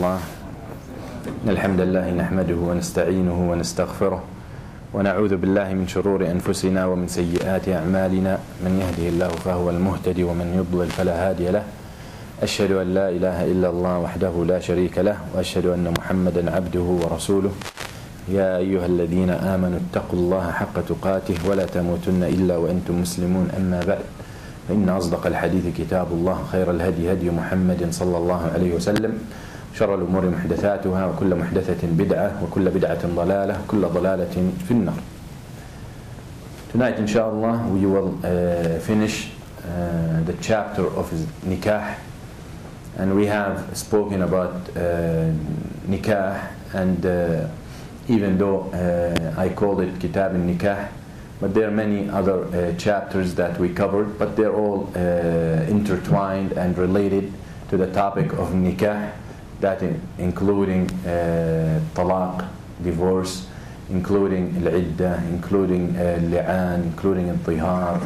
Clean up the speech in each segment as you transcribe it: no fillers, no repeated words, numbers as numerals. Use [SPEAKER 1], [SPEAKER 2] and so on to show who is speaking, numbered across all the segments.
[SPEAKER 1] الله. الحمد لله نحمده ونستعينه ونستغفره ونعوذ بالله من شرور أنفسنا ومن سيئات أعمالنا. من يهده الله فهو المهتدي ومن يضلل فلا هادي له. أشهد أن لا إله إلا الله وحده لا شريك له وأشهد أن محمدا عبده ورسوله. يا أيها الذين آمنوا اتقوا الله حق تقاته ولا تموتن إلا وأنتم مسلمون. أما بعد، فإن أصدق الحديث كتاب الله، خير الهدي هدي محمد صلى الله عليه وسلم، شر الأمور محدثاتها وكل محدثة بدعة وكل بدعة ضلالة وكل ضلالة في النار. Tonight, inshallah, we will finish the chapter of nikah, and we have spoken about nikah, and even though I called it Kitab al-Nikah, but there are many other chapters that we covered, but they're all intertwined and related to the topic of nikah, that including talaq, divorce, including al-iddah, including li'an, including al-tihar,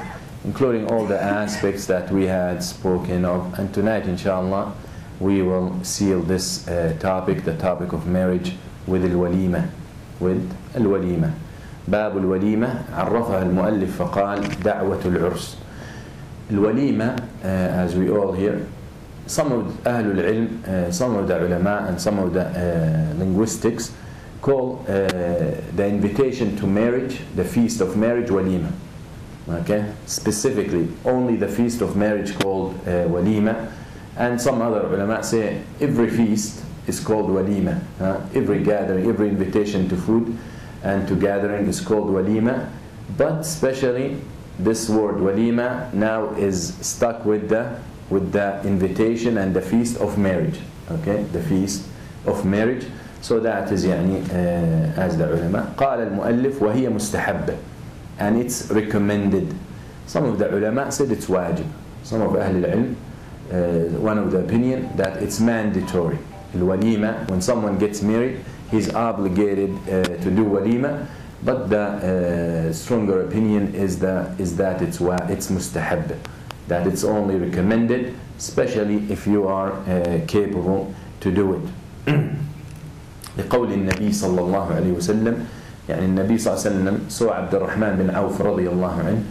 [SPEAKER 1] including all the aspects that we had spoken of. And tonight, inshallah, we will seal this topic, the topic of marriage, with al-walima. باب الوليمة عرفها المؤلف فقال دعوة العرس. الوليمة, as we all hear, some of أهل العلم, some of the ulama and some of the linguistics call the invitation to marriage, the feast of marriage, walima. Okay, specifically only the feast of marriage called walima, and some other ulama say every feast is called walima. Every gathering, every invitation to food and to gathering is called walima, but especially this word walima now is stuck with the invitation and the feast of marriage. Okay, the feast of marriage. So that is as the ulama قال المؤلف وهي مستحبة, and it's recommended. Some of the ulama said it's wajib. Some of أهل العلم, one of the opinion that it's mandatory. Al-walima, when someone gets married, he's obligated to do walima, but the stronger opinion is that it's mustahab, that it's only recommended, especially if you are capable to do it. لقول النبي صلى الله عليه وسلم, يعني النبي صلى الله عليه وسلم saw عبد الرحمن بن عوف رضي الله عنه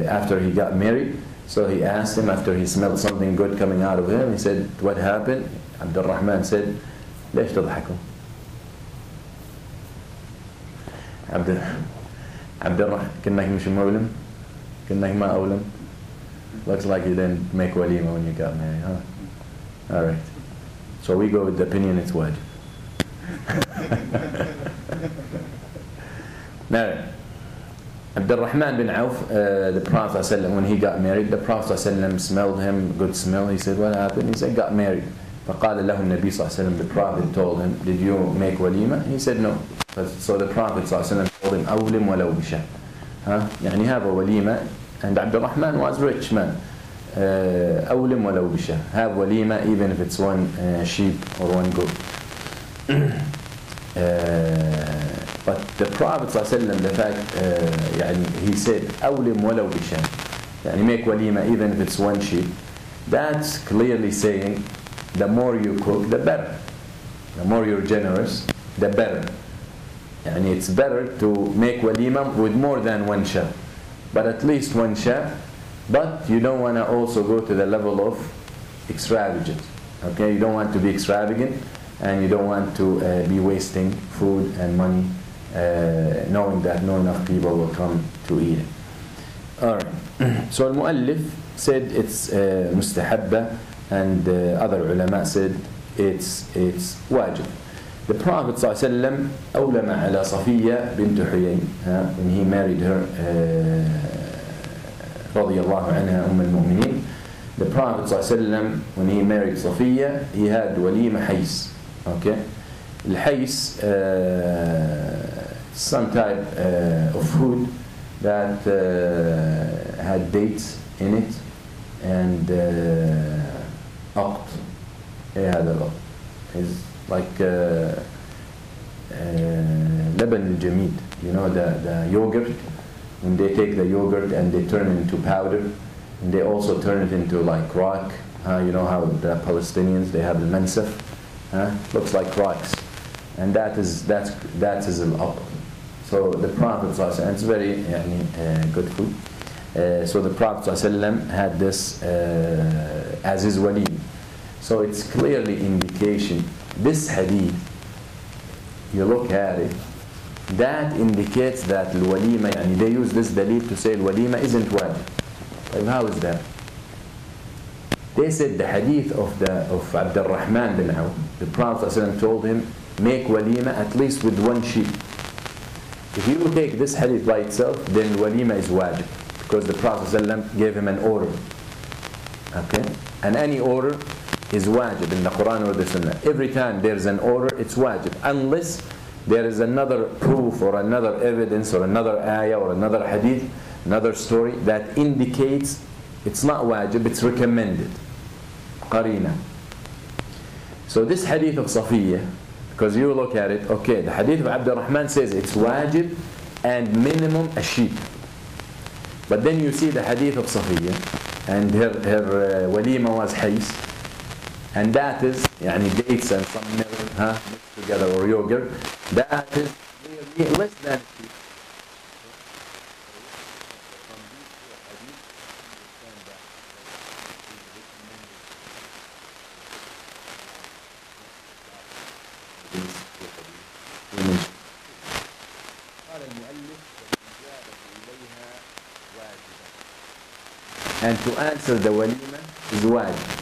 [SPEAKER 1] after he got married. So he asked him, after he smelled something good coming out of him, he said, what happened? عبد الرحمن said, ليش تضحكوا؟ عبد الرحمن, كأنك مش مولم, كأنك ما أولم. Looks like you didn't make walima when you got married, huh? All right. So we go with the opinion it's wajib. Now, Abdul Rahman bin Auf, the Prophet ﷺ, when he got married, the Prophet ﷺ smelled him, good smell. He said, what happened? He said, got married. فقال له النبي صلى الله عليه وسلم, the Prophet told him, did you make walima? He said, no. So the Prophet صلى الله عليه وسلم told him, أولم ولو بشاء. يعني have a walima, and Abdul Rahman was rich man. أولم ولو بشاء. Have walima even if it's one sheep or one goat. But the Prophet ﷺ, the fact, he said, أولم ولو بشاء, make walima even if it's one sheep. That's clearly saying, the more you cook, the better. The more you're generous, the better. It's better to make walima with more than one shah, but at least one shah. But you don't want to also go to the level of extravagance. Okay, you don't want to be extravagant, and you don't want to be wasting food and money, knowing that not enough people will come to eat it. Alright, so al-Mu'allif said it's mustahabba, and other ulama said it's wajib. The Prophet ﷺ أولم على صفية بنت حيي, when he married her, رضي الله عنها أم المؤمنين, the Prophet ﷺ, when he married Safiya, he had walima hays. Okay, al-hays, some type of food that had dates in it, and aqt. هذا الaqt is like لبن الجميد, the yogurt. When they take the yogurt and they turn it into powder, and they also turn it into like rock. You know how the Palestinians, they have the mansaf, looks like rice, and that is al-aqd. So the Prophet ﷺ, it's very good food. So the Prophet ﷺ had this as his waleem. So it's clearly indication. This hadith, you look at it, that indicates that al-walima, they use this dalil to say al-walima isn't wajib. How is that? They said the hadith of Abd al-Rahman bin Awf, the Prophet ﷺ told him, make walima at least with one sheep. If you take this hadith by itself, then walima is wajib, because the Prophet ﷺ gave him an order. Okay? And any order is wajib in the Quran or the Sunnah. Every time there's an order, it's wajib, unless there is another proof or another evidence or another ayah or another hadith, another story that indicates it's not wajib, it's recommended. Qarina. So this hadith of Safiya, because you look at it, okay, the hadith of Abd al-Rahman says it's wajib and minimum a sheep. But then you see the hadith of Safiya, and her walima was hays, and that is dates and some milk mixed together, or yogurt. That is really less than a sheep. And to answer the walima is wajib.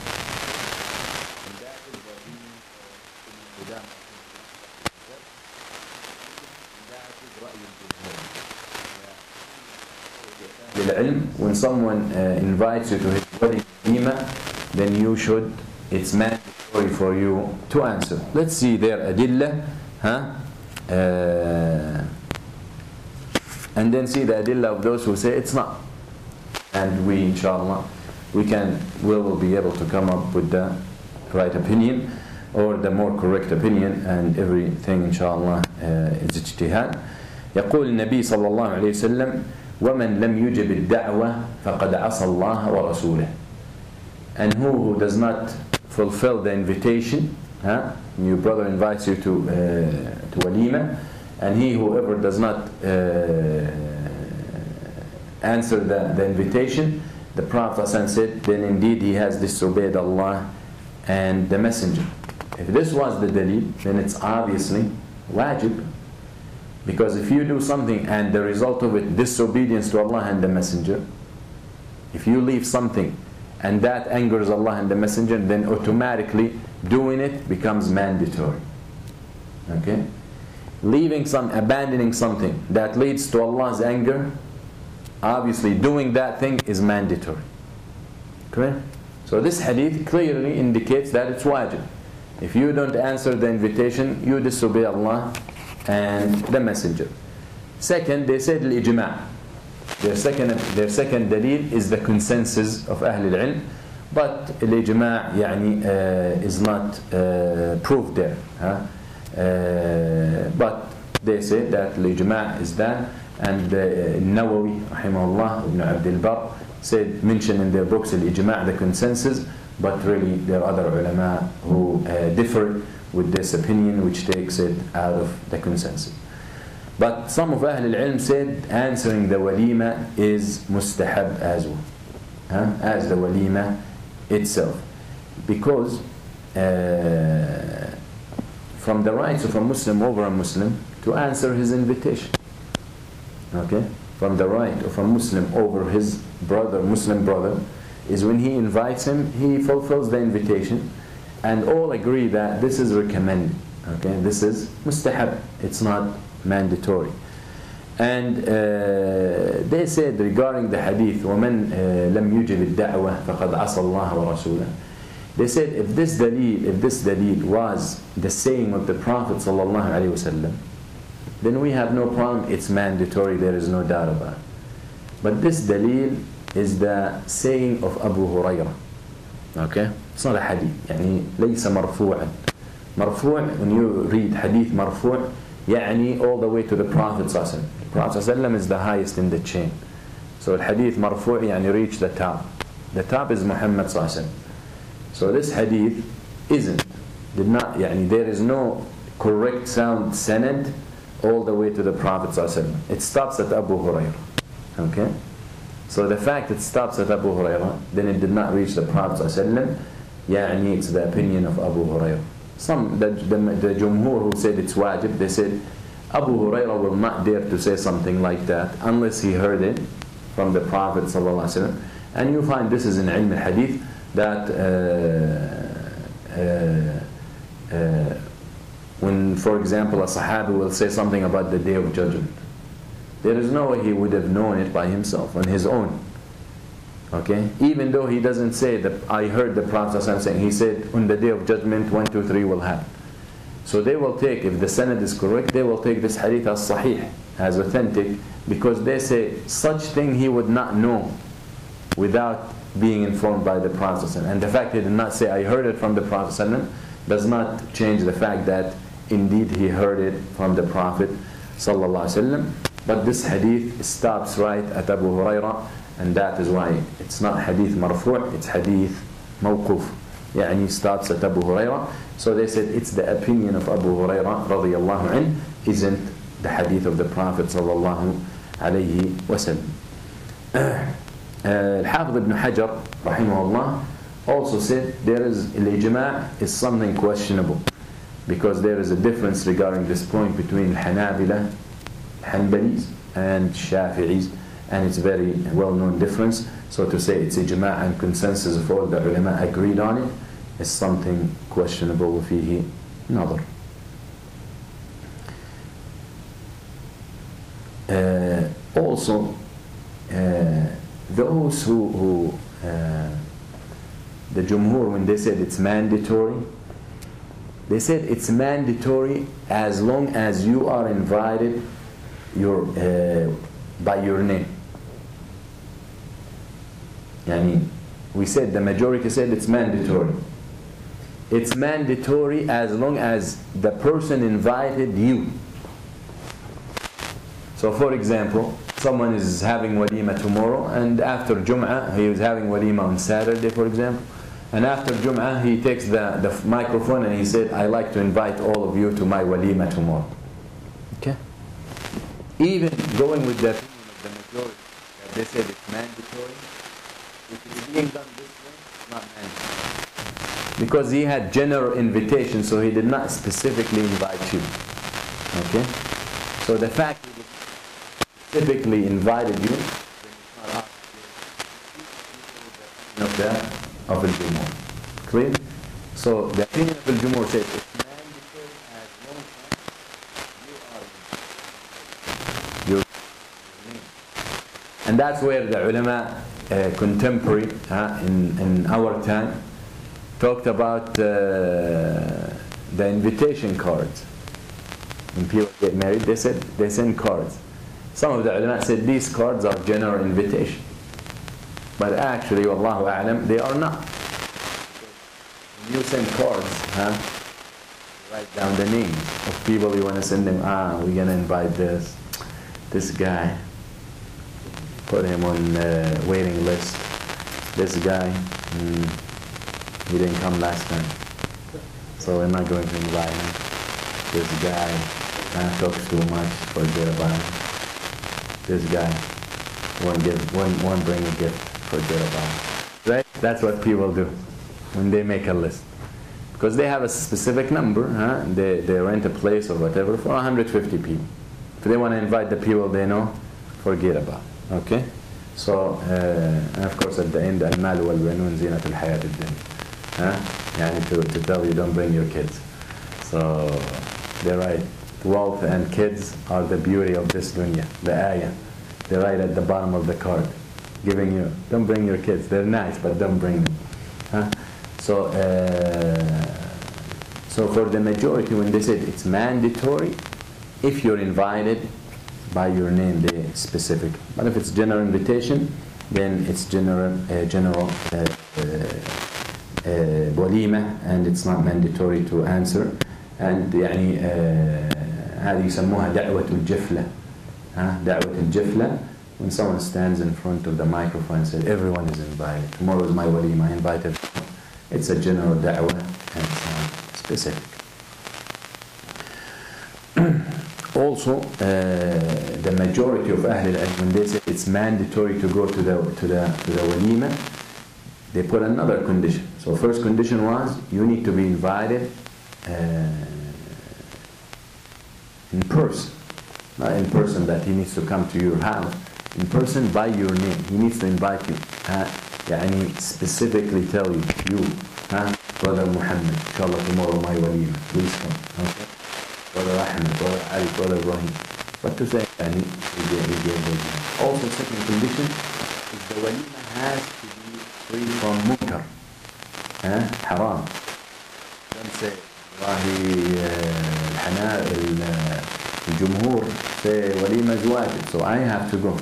[SPEAKER 1] When someone invites you to his wedding walima, then you should, it's mandatory for you to answer. Let's see their adillah, and then see the adillah of those who say it's not. And we, inshallah, we will be able to come up with the right opinion or the more correct opinion, and everything, inshallah, is ijtihad. يقول النبي صلى الله عليه وسلم ومن لم يجب الدعوة فقد عصى الله ورسوله. And who does not fulfill the invitation, your brother invites you to walima, and whoever does not answer the invitation, the Prophet said, then indeed he has disobeyed Allah and the Messenger. If this was the dalil, then it's obviously wajib. Because if you do something and the result of it, disobedience to Allah and the Messenger, if you leave something and that angers Allah and the Messenger, then automatically doing it becomes mandatory. Okay? Abandoning something that leads to Allah's anger, obviously doing that thing is mandatory. Okay? So this hadith clearly indicates that it's wajib. If you don't answer the invitation, you disobey Allah and the Messenger. Second, they said al-ijma'. Their second dalil is the consensus of Ahl al-Ilm, but al-ijma' is not proved there. But they say that al-ijma' is done, and Nawawi, rahimahullah, Ibn Abd al-Barr, mentioned in their books al-ijma', the consensus, but really there are other ulama who differ with this opinion, which takes it out of the consensus. But some of Ahl al-Ilm said answering the walima is mustahab as well, as the walima itself, because from the rights of a Muslim over a Muslim to answer his invitation. Okay? From the right of a Muslim over his brother, Muslim brother, is when he invites him, he fulfills the invitation, and all agree that this is recommended. Okay? This is mustahab. It's not mandatory. And they said regarding the hadith, وَمَنْ لَمْ يُجِبِ الدَّعْوَةِ فَقَدْ عَصَى اللَّهَ وَرَسُولَهُ. They said if this dalil was the saying of the Prophet sallallahu alaihi wasallam, then we have no problem, it's mandatory, there is no doubt about it. But this dalil is the saying of Abu Hurairah. Okay? It's not a hadith. ليس مرفوعا. مرفوع, when you read hadith مرفوع, all the way to the Prophet sallallahu alaihi wasallam. The Prophet sallallahu alaihi wasallam is the highest in the chain. So the hadith مرفوع, reach the top. The top is Muhammad sallallahu alaihi wasallam. So this hadith isn't did not, يعني there is no correct sound sanad all the way to the Prophet ﷺ. It stops at Abu Hurairah. Okay? So the fact it stops at Abu Hurairah, then it did not reach the Prophet ﷺ, يعني it's the opinion of Abu Hurairah. Some, the Jumhur who said it's wajib, they said Abu Hurairah will not dare to say something like that unless he heard it from the Prophet ﷺ. And you find this is in Ilm al-Hadith that when, for example, a Sahabi will say something about the Day of Judgment, there is no way he would have known it by himself, on his own. Okay? Even though he doesn't say that I heard the Prophet ﷺ saying, he said on the Day of Judgment 1, 2, 3 will happen. So they will take, if the sanad is correct, they will take this hadith as sahih, as authentic, because they say such thing he would not know without being informed by the Prophet ﷺ. And the fact he did not say I heard it from the Prophet ﷺ does not change the fact that indeed he heard it from the Prophet ﷺ. But this hadith stops right at Abu Hurairah, and that is why it's not hadith marfu', it's hadith mawquf. يعني stops at Abu Hurairah. So they said it's the opinion of Abu Hurairah radiyallahu anh, isn't the hadith of the Prophet sallallahu alayhi wa sallam. Al-Hafidh ibn Hajar rahimahullah also said there is al-ijma' is something questionable, because there is a difference regarding this point between Hanabila, Hanbalis and Shafi'is, and it's very well-known difference. So to say it's ijma' and consensus of all the ulama agreed on it is something questionable. وفيه نظر. Also, those who the Jumhur, when they said it's mandatory, they said it's mandatory as long as you are invited by your name. Yani, we said, the majority said it's mandatory. It's mandatory as long as the person invited you. So for example, someone is having walima tomorrow, and after Jum'ah, he is having walima on Saturday, for example, and after Jum'ah, he takes the microphone and he said, I like to invite all of you to my walima tomorrow. Okay? Even going with the opinion of the majority, they said it's mandatory, if it's being done this way, it's not mandatory. Because he had general invitation, so he did not specifically invite you. Okay? So the fact that he specifically invited you, of al-Jumhur. Clear? So the opinion of al-Jumhur says it's mandatory as long as you are and that's where the ulama contemporary in our time talked about the invitation cards. When people get married, they said they send cards. Some of the ulama said these cards are general invitation. But actually, wallahu a'lam, they are not. When you send cards, write down the names of people you want to send them. We're going to invite this guy. Put him on the waiting list. This guy, he didn't come last time, so we're not going to invite him. This guy talks too much, forget about him. This guy won't bring a gift, forget about him. Right? That's what people do when they make a list. Because they have a specific number, they rent a place or whatever for 150 people. If they want to invite the people they know, forget about it. Okay? So, and of course at the end, al-mal wal-banun zinat al-hayat al-dunya. Yani to tell you don't bring your kids. So, they're right. Wealth and kids are the beauty of this dunya, the ayah. They're right at the bottom of the card, giving you, don't bring your kids. They're nice, but don't bring them. So for the majority, when they said it's mandatory, if you're invited by your name, they specific. But if it's general invitation, then it's general walima, and it's not mandatory to answer. And يعني هذه يسموها دعوة الجفلة. دعوة الجفلة, when someone stands in front of the microphone and says, everyone is invited. Tomorrow is my walima, I invite everyone. It's a general da'wah, and it's specific. Also, the majority of Ahl al-Ilm, when they say it's mandatory to go to the walima, they put another condition. So first condition was you need to be invited in person. Not in person that he needs to come to your house. In person by your name. He needs to invite you. يعني specifically tell you, brother Muhammad, inshallah tomorrow my walima, please come. Okay? Brother Ahmed, brother Ali, brother Ibrahim. But to say, yani, also second condition is the walima has to be free from munkar. Haram. Don't say, الجمهور say walima is wajib, so I have to go.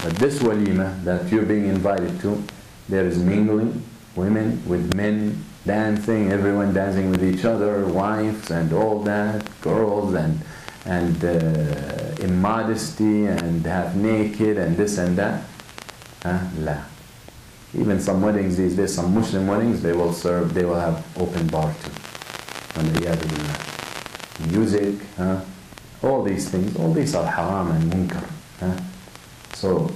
[SPEAKER 1] But this walima that you're being invited to, there is mingling, women with men, dancing, everyone dancing with each other, wives and all that, girls and immodesty and half naked and this and that. La. Even some weddings these days, some Muslim weddings, they will have open bar too. Music, all these things, all these are haram and munkar. So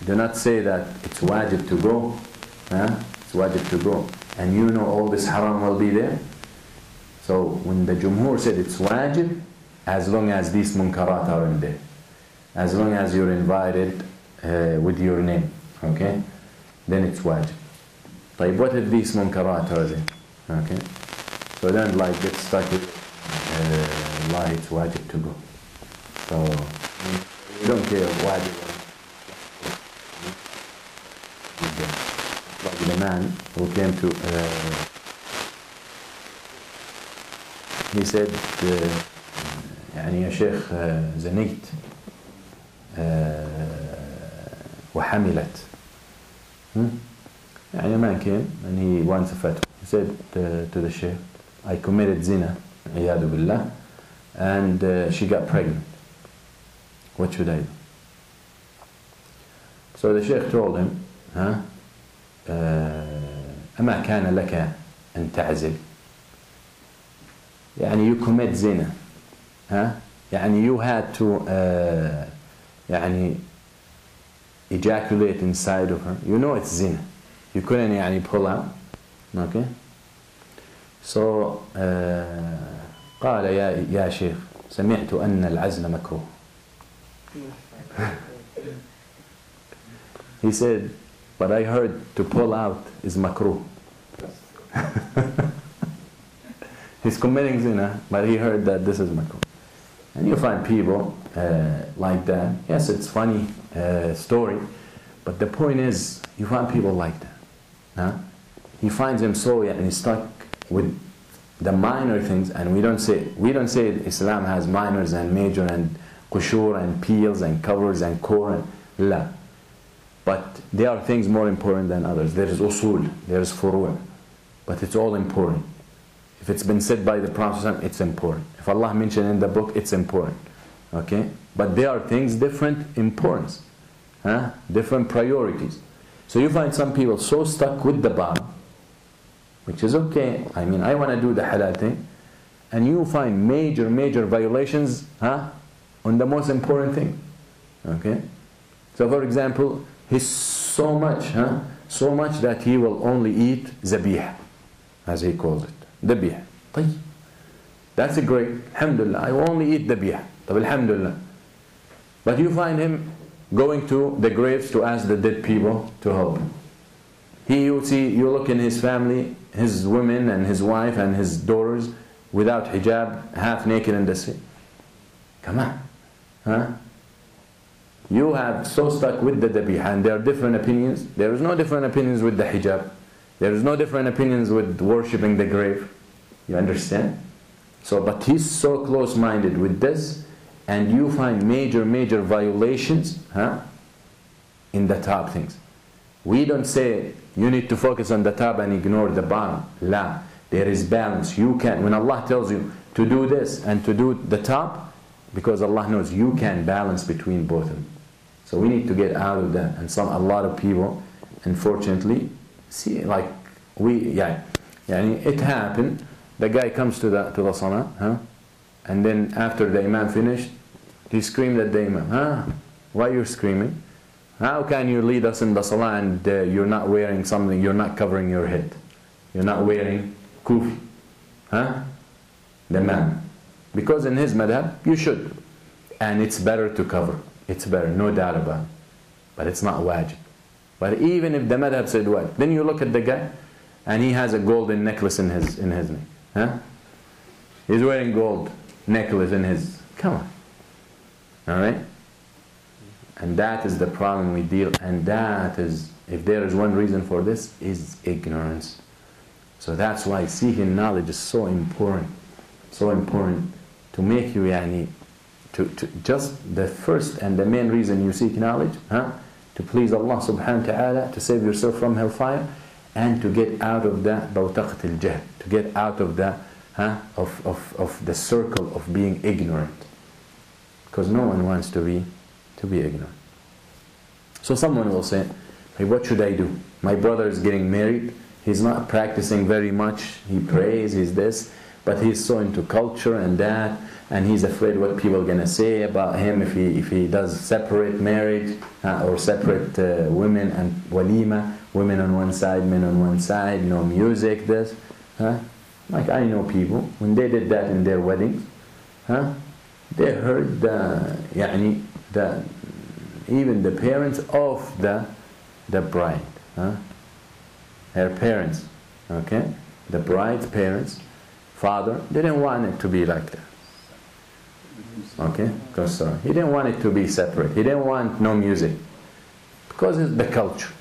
[SPEAKER 1] do not say that it's wajib to go. It's wajib to go. And you know all this haram will be there. So when the Jumhur said it's wajib, as long as these munkarat are in there. As long as you're invited with your name. Okay? Then it's wajib. But what if these munkarat are there? Okay? So then get stuck with Allah, it's wajib to go. So you don't care wajib. Like the man who came to he said يعني يا شيخ زنيت وحملت يعني man came and he wants a fatwa. He said to the sheikh, I committed zina عياذ بالله, and she got pregnant. What should I do? So the sheikh told him, أما كان لك أن تعزل, يعني you commit zina, يعني you had to يعني ejaculate inside of her. You know it's zina. You couldn't يعني pull out. Okay? So قال يا شيخ سمعت أن العزل مكروه. He said, but I heard to pull out is makruh. He's committing zina, but he heard that this is makruh. And you find people like that. Yes, it's funny story, but the point is, you find people like that. He finds him so stuck with the minor things, and we don't say Islam has minors and major and qushur and peels and covers and core and la. But there are things more important than others. There is usul, there is furu', but it's all important. If it's been said by the Prophet, it's important. If Allah mentioned in the book, it's important. Okay? But there are things different importance, different priorities. So you find some people so stuck with the bottom, which is okay. I mean, I want to do the halal thing, and you find major violations on the most important thing. Okay? So for example, he's so much that he will only eat zabih, as he calls it. Dabih. طيب. That's a great. Alhamdulillah. I only eat dabih. طب alhamdulillah. But you find him going to the graves to ask the dead people to help him. You look in his family, his women and his wife and his daughters without hijab, half naked in the street. Come on. You have so stuck with the dabih, and there are different opinions. There is no different opinions with the hijab. There is no different opinions with worshipping the grave. You understand? So, but he's so close-minded with this, and you find major violations in the top things. We don't say you need to focus on the top and ignore the bottom. La. There is balance. You can, when Allah tells you to do this and to do the top, because Allah knows you can balance between both of them. So we need to get out of that. And a lot of people, unfortunately, see, like it happened the guy comes to the salah, huh? And then after the imam finished, he screamed at the imam, huh? Why are you screaming? How can you lead us in the salah and you're not wearing something, you're not covering your head? You're not wearing kufi, huh? The man. Because in his madhab, you should. And it's better to cover. It's better, no doubt about it. But it's not wajib. But even if the madhab said what, then you look at the guy and he has a golden necklace in his neck. Huh? He's wearing gold necklace in his, come on. Alright? And that is the problem we deal, and that is, if there is one reason for this, is ignorance. So that's why seeking knowledge is so important. So important to make you, to just the first and the main reason you seek knowledge, huh? To please Allah subhanahu wa ta'ala, to save yourself from hellfire, and to get out of the bawtaqat al-jahl, to get out of the of the circle of being ignorant. Because no one wants to be ignorant. So someone will say, hey, what should I do? My brother is getting married, he's not practicing very much, he prays, he's this, but he's so into culture and that, and he's afraid what people are going to say about him if he does separate marriage or separate women and walima, women on one side, men on one side, no music, this. Like I know people, when they did that in their weddings, they heard even the parents of the bride, her parents, okay, the bride's parents, father, didn't want it to be like that. Okay, because he didn't want it to be separate. He didn't want no music because it's the culture.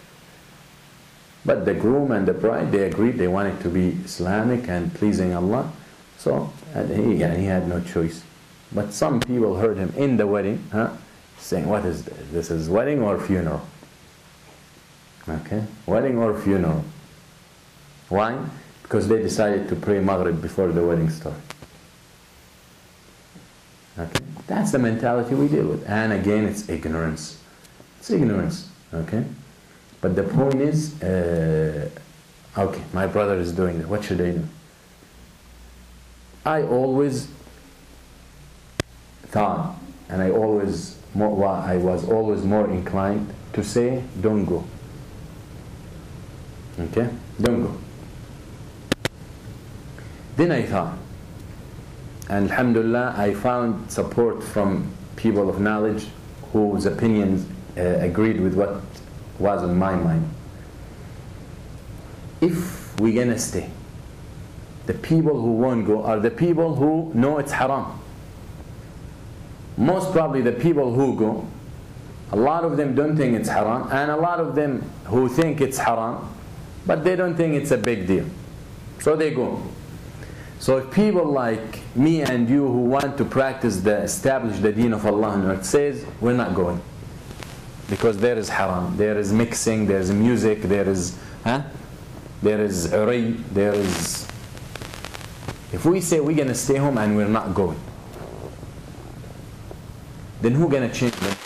[SPEAKER 1] But the groom and the bride, they agreed they wanted to be Islamic and pleasing Allah. So he had no choice. But some people heard him in the wedding, saying, what is this? This is wedding or funeral? Okay, wedding or funeral. Why? Because they decided to pray Maghrib before the wedding started. Okay, that's the mentality we deal with. And again, it's ignorance. It's ignorance. Okay, but the point is, okay, my brother is doing that. What should I do? I always thought, and I was always more inclined to say, don't go. Okay, don't go. Then I thought, and alhamdulillah, I found support from people of knowledge whose opinions agreed with what was on my mind. If we're gonna stay, the people who won't go are the people who know it's haram. Most probably the people who go, a lot of them don't think it's haram, and a lot of them who think it's haram, but they don't think it's a big deal. So they go. So if people like me and you who want to establish the deen of Allah on earth says, we're not going. Because there is haram, there is mixing, there is music, there is uri, there is... If we say we're going to stay home and we're not going, then who's going to change them?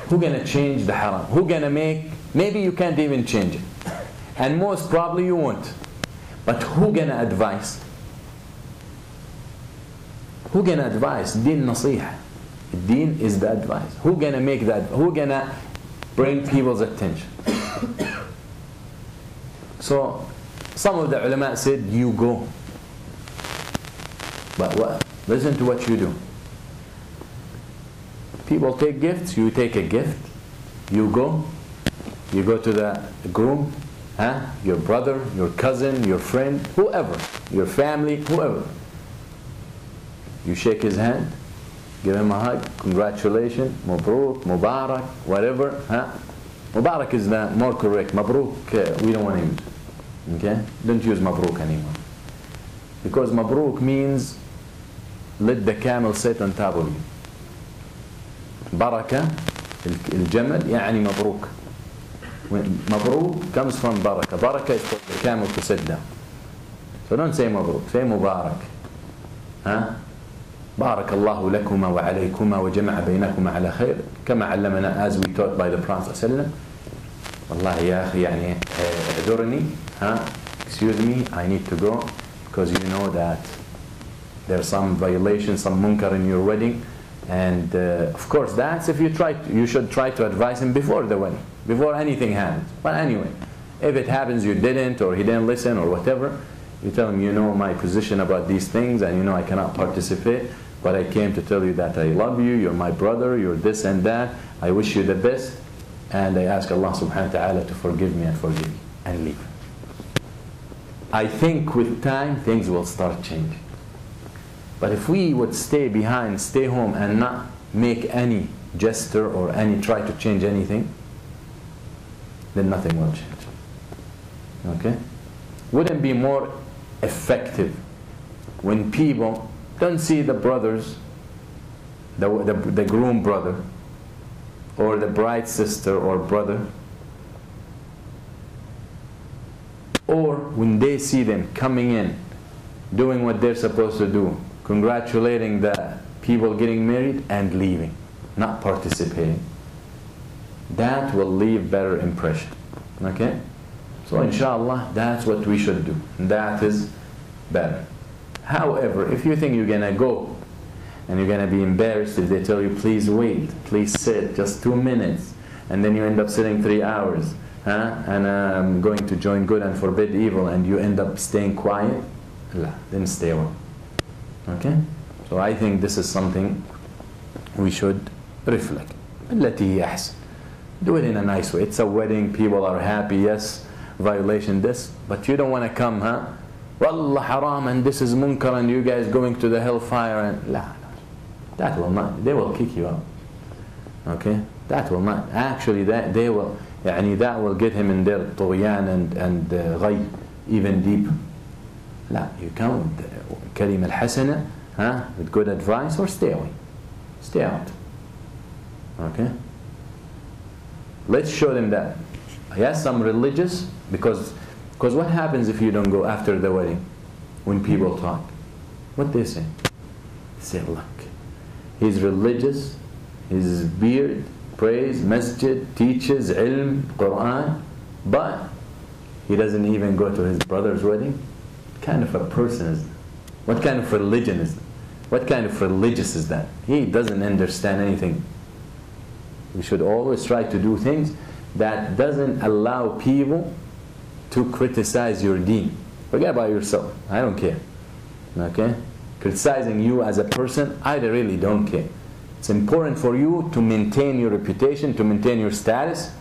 [SPEAKER 1] Who's going to change the haram? Who's going to make... Maybe you can't even change it. And most probably you won't. But who gonna advise? Who gonna advise? Deen nasiha. Deen is the advice. Who gonna make that? Who gonna bring people's attention? So some of the ulama said, you go. But what? Listen to what you do. People take gifts, you take a gift. You go to the groom, your brother, your cousin, your friend, whoever, your family, whoever. You shake his hand, give him a hug, congratulations, Mabruk, Mubarak, whatever. Mubarak is the more correct. Mabruk, we don't want to use. Okay? Don't use Mabruk anymore. Because Mabruk means let the camel sit on top of you. Baraka, الجمل يعني مبروك. Mabruk comes from baraka. Baraka is for the camel to sit down. So don't say Mabruk, say Mubarak. بارك الله لكما وعليكما وجمع بينكما على خير كما علمنا, as we taught by the Prophet صلى الله عليه وسلم. والله يا أخي يعني اعذرني excuse me, I need to go because you know that there's some violation, some munkar in your wedding. And of course, that's if you should try to advise him before the wedding, before anything happens. But anyway, if it happens you didn't, or he didn't listen, or whatever, you tell him, you know my position about these things, and you know I cannot participate, but I came to tell you that I love you, you're my brother, you're this and that, I wish you the best, and I ask Allah subhanahu wa ta'ala to forgive me and forgive you, and leave. I think with time things will start changing. But if we would stay behind, stay home, and not make any gesture or try to change anything, then nothing will change. Okay? Wouldn't be more effective when people don't see the brothers, the groom brother, or the bride sister or brother, or when they see them coming in, doing what they're supposed to do, congratulating the people getting married and leaving, not participating. That will leave better impression. Okay? So inshallah, that's what we should do. That is better. However, if you think you're going to go and you're going to be embarrassed if they tell you, please wait, please sit, just 2 minutes, and then you end up sitting 3 hours, and I'm going to join good and forbid evil, and you end up staying quiet, then stay away. Okay? So I think this is something we should reflect. التي هي أحسن. Do it in a nice way. It's a wedding, people are happy, yes, violation this, but you don't want to come, Wallah haram, and this is munkar, and you guys going to the hellfire, and that will not, they will kick you out. Okay? That will not, actually that they will, that will get him in their طغيان and غي even deeper. You come with kalima al-hasana, with good advice, or stay away. Stay out. Okay? Let's show them that. Yes, I'm religious, because what happens if you don't go after the wedding? When people talk, what they say? They say, look, he's religious, his beard, prays, masjid, teaches, ilm, Quran, but he doesn't even go to his brother's wedding. What kind of a person is that? What kind of religion is that? What kind of religious is that? He doesn't understand anything. We should always try to do things that doesn't allow people to criticize your deen. Forget about yourself. I don't care. Okay? Criticizing you as a person, I really don't care. It's important for you to maintain your reputation, to maintain your status,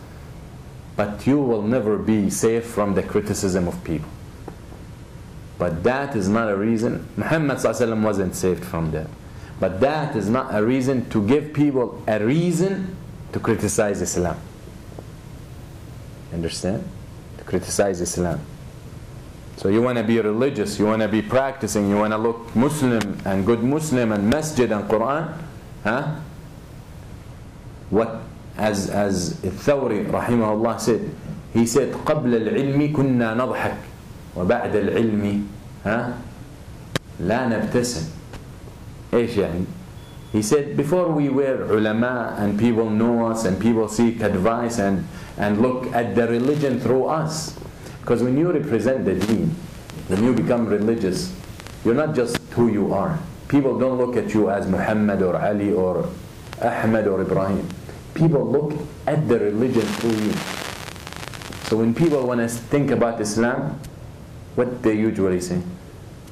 [SPEAKER 1] but you will never be safe from the criticism of people. But that is not a reason. Muhammad ﷺ wasn't saved from that. But that is not a reason to give people a reason to criticize Islam. Understand? To criticize Islam. So you want to be religious, you want to be practicing, you want to look Muslim and good Muslim and masjid and Quran, What, as Thawri rahimahullah said, he said, قبل العلم كنا نضحك وبعد العلم لا نبتسم. إيش يعني? He said, before we were ulama and people know us and people seek advice and look at the religion through us. Because when you represent the deen, when you become religious, you're not just who you are. People don't look at you as Muhammad or Ali or Ahmed or Ibrahim. People look at the religion through you. So when people want to think about Islam, what they usually say?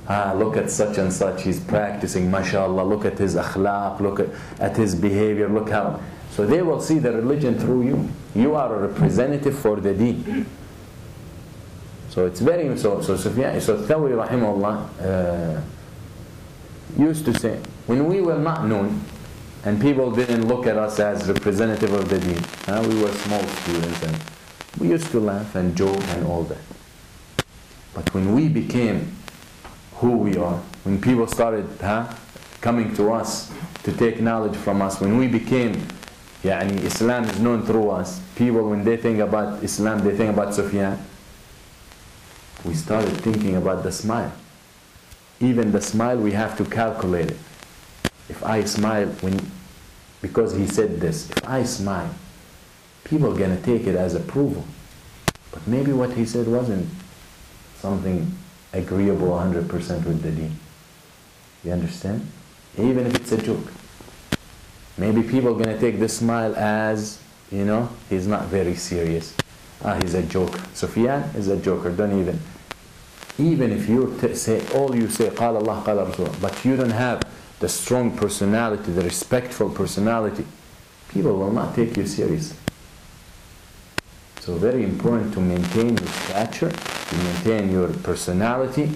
[SPEAKER 1] Look at such and such, he's practicing, mashallah, look at his akhlaq, look at his behavior, look how. So they will see the religion through you. You are a representative for the deen. So it's very, so Thawri rahimahullah used to say, when we were not known, and people didn't look at us as representative of the deen, we were small students, and we used to laugh and joke and all that. But when we became who we are, when people started coming to us to take knowledge from us, when we became, Islam is known through us, people when they think about Islam, they think about Sufyan. We started thinking about the smile. Even the smile, we have to calculate it. If I smile because he said this, if I smile, people are going to take it as approval. But maybe what he said wasn't something agreeable 100% with the deen. You understand? Even if it's a joke. Maybe people are going to take this smile as, you know, he's not very serious. He's a joker. Sufyan is a joker. Don't even if you say, all you say, قال الله قال رسول, but you don't have the strong personality, the respectful personality, people will not take you seriously. So very important to maintain your stature, to maintain your personality,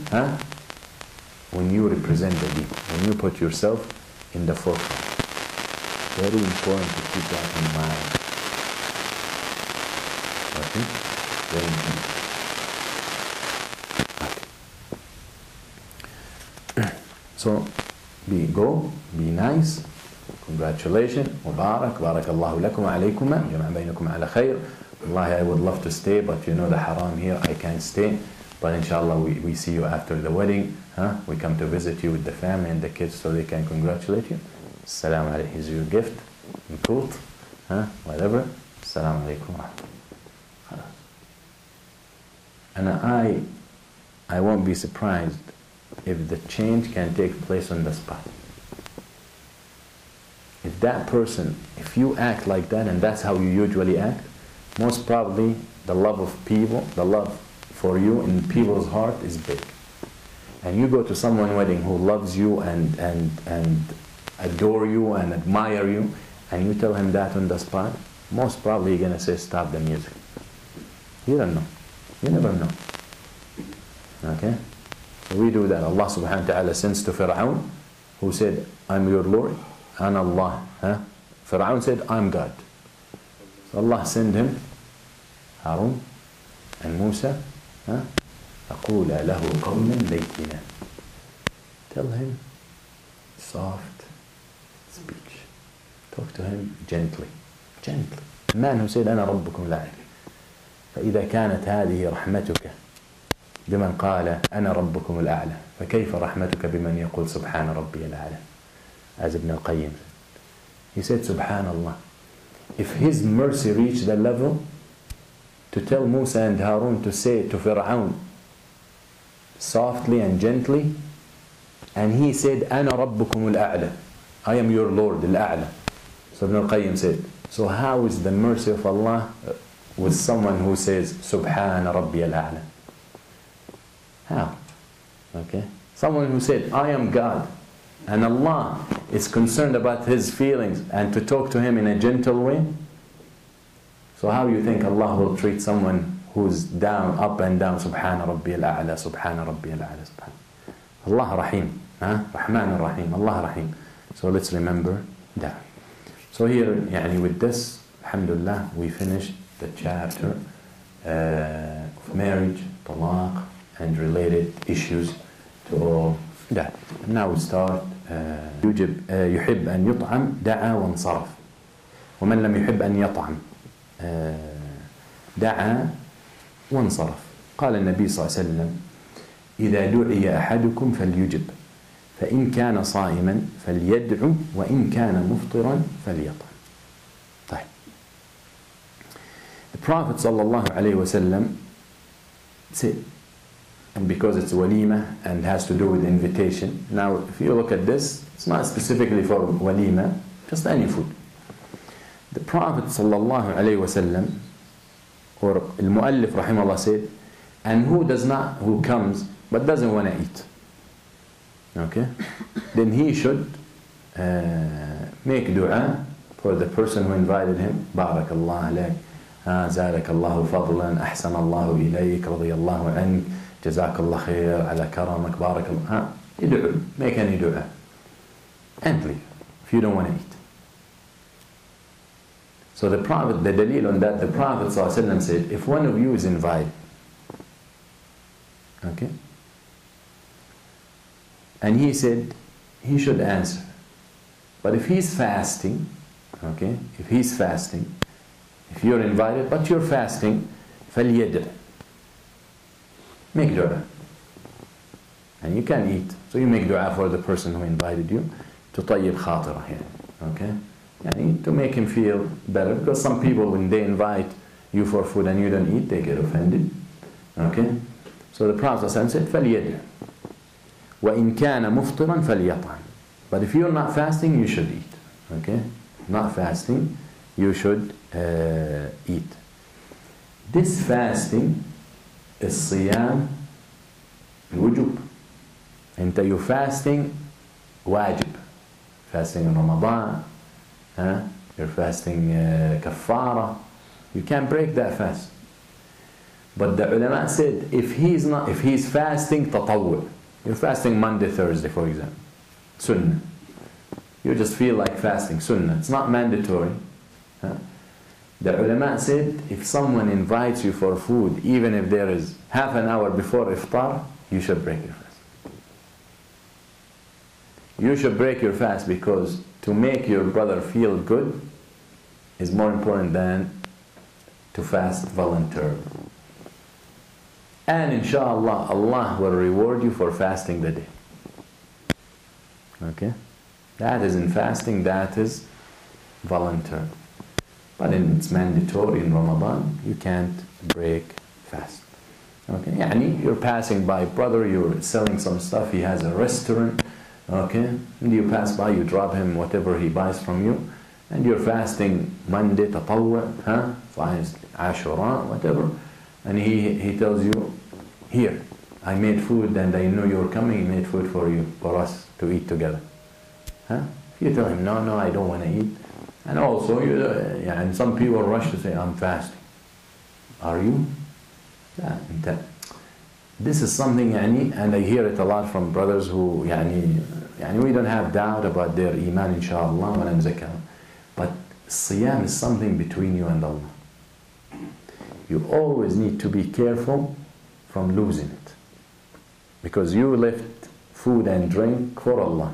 [SPEAKER 1] when you represent the deen, when you put yourself in the forefront. Very important to keep that in mind. Okay? Very important. Okay. So, be nice. Congratulations. Mubarak. Barakallahu lakum wa alaykuma. Jama' baynakum ala khair. Wallahi, I would love to stay, but you know the haram here, I can't stay. But inshallah, we see you after the wedding. We come to visit you with the family and the kids so they can congratulate you. Assalamu alaikum. Here's your gift. Cool. Whatever. Assalamu alaikum wa rahmatullah. And I won't be surprised if the change can take place on the spot. If that person, if you act like that and that's how you usually act, most probably the love of people, the love for you in people's heart is big. And you go to someone's wedding who loves you and adore you and admire you, and you tell him that on the spot, most probably you're going to say, stop the music. You don't know. You never know. Okay? So we do that. Allah subhanahu wa ta'ala sends to Fir'aun, who said, I'm your Lord, and Allah. Fir'aun said, I'm God. So Allah sent him Harun and Musa. أقول له قولا لينا. Tell him soft speech. Talk to him gently. Gently. The man who said أنا ربكم الأعلى. فإذا كانت هذه رحمتك بمن قال أنا ربكم الأعلى فكيف رحمتك بمن يقول سبحان ربي الأعلى. As Ibn al-Qayyim said. He said, Subhanallah. If his mercy reached the level to tell Musa and Harun to say to Fir'aun softly and gently, and he said, أنا ربكم الأعلى. I am your Lord, al-A'la. So Ibn al-Qayyim said, so how is the mercy of Allah with someone who says, Subhana Rabbi al-A'la? How? Okay? Someone who said, I am God, and Allah is concerned about his feelings and to talk to him in a gentle way. So how you think Allah will treat someone who's down, up and down, Subhana Rabbi al-A'la, Subhana Rabbi al-A'la, Subhana. Allah Rahim, Rahman al-Rahim, Allah Rahim. So let's remember that. So here, with this, alhamdulillah, we finished the chapter of marriage, talaq, and related issues to all that. And now we start يحب أن يطعم دعا وانصرف ومن لم يحب أن يطعم دعا وانصرف. قال النبي صلى الله عليه وسلم إذا دعي أحدكم فليجب فإن كان صائما فليدعو وإن كان مفطرا فليطعم. طيب. The Prophet صلى الله عليه وسلم said, and because it's walima and has to do with invitation. Now, if you look at this, it's not specifically for walima, just any food. The Prophet sallallahu alaihi wasallam, or al-Mu'allif rahimahullah said, and who comes but doesn't want to eat, okay, then he should make dua for the person who invited him. Barakallah lak, zadakallahu fadlan, ahsanallahu ilayk, radiyallahu ank, jazakallah khair, ala karamak, barakallah. You make any dua and leave if you don't want to eat. So the Prophet, the dalil on that, the Prophet ﷺ said, if one of you is invited, okay, and he said he should answer, but if he's fasting, okay, if he's fasting, if you're invited but you're fasting, فَلْيَدْعِ, make dua, and you can eat, so you make dua for the person who invited you, تطيب خاطره here, okay. To make him feel better, because some people, when they invite you for food and you don't eat, they get offended. Okay, So the Prophet said, فَلْيَدْعُ وَإِنْ كَانَ مُفْطِرًا فَلْيَطْعَمْ. But if you're not fasting, you should eat. Okay? Not fasting, you should eat. This fasting is صيام الوجوب. أنت you fasting واجب. Fasting in Ramadan. You're fasting kafara. You can't break that fast. But the ulama said if he's fasting tatawwu, you're fasting Monday, Thursday, for example, sunnah. You just feel like fasting, sunnah. It's not mandatory. The ulama said if someone invites you for food, even if there is half an hour before iftar, you should break your fast. You should break your fast because to make your brother feel good is more important than to fast voluntarily. And inshallah, Allah will reward you for fasting the day. Okay? That is in fasting, that is voluntary. But it's mandatory in Ramadan, you can't break fast. Okay? Yani you're passing by brother, you're selling some stuff, he has a restaurant, okay? And you pass by, you drop him whatever he buys from you, and you're fasting Monday, tatawwu, Ashura, whatever, and he tells you, here, I made food and I know you're coming, he made food for you, for us to eat together. If you tell him, no, I don't want to eat. And also, and some people rush to say, I'm fasting. Are you? This is something, and I hear it a lot from brothers who, we don't have doubt about their iman, inshaAllah, wa zakah. But siyam is something between you and Allah. You always need to be careful from losing it. Because you left food and drink for Allah.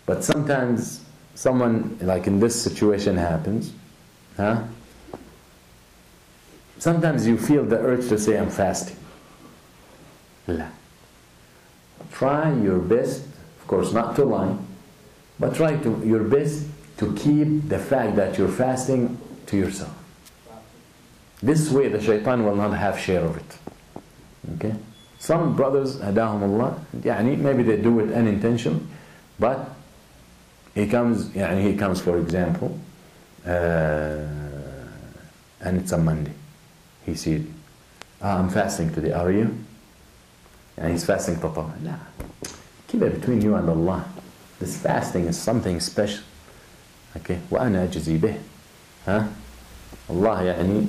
[SPEAKER 1] But sometimes someone, like in this situation happens, sometimes you feel the urge to say, I'm fasting. La. Try your best, of course not to lie, but try your best to keep the fact that you're fasting to yourself. This way the shaitan will not have share of it. Okay? Some brothers, hadahumullah, maybe they do it unintentionally, but he comes for example, and it's a Monday. He sees, I'm fasting today, are you? And he's fasting tatawwu. No. Keep it between you and Allah. This fasting is something special. Okay? وَأَنَا أَجْزِي بِهِ. Allah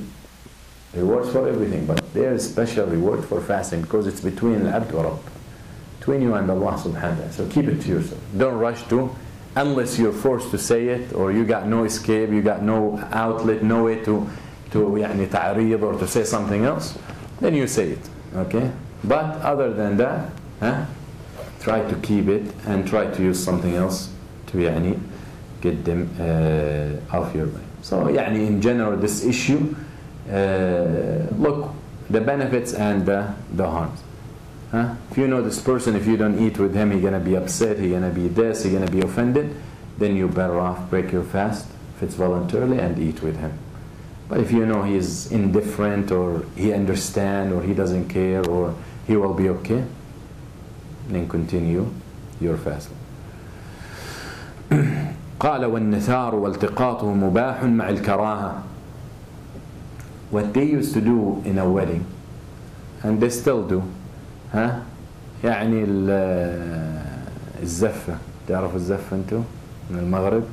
[SPEAKER 1] rewards for everything, but there is special reward for fasting because it's between al-abd wa Rabb, between you and Allah subhanahu wa ta'ala. So keep it to yourself. Don't rush to, unless you're forced to say it, or you got no escape, you got no outlet, no way to ta'reed or to say something else, then you say it. Okay? But other than that, try to keep it and try to use something else to get them off your way. So in general, this issue, look, the benefits and the harms. If you know this person, if you don't eat with him, he's going to be upset, he's going to be this, he's going to be offended, then you're better off break your fast if it's voluntarily and eat with him. But if you know he is indifferent, or he understands, or he doesn't care, or he will be okay, then continue your fast. قال والنثار والتقاطه مباح مع الكراهة. What they used to do in a wedding, and they still do, الزفة. تعرفوا الزفة انتو من المغرب؟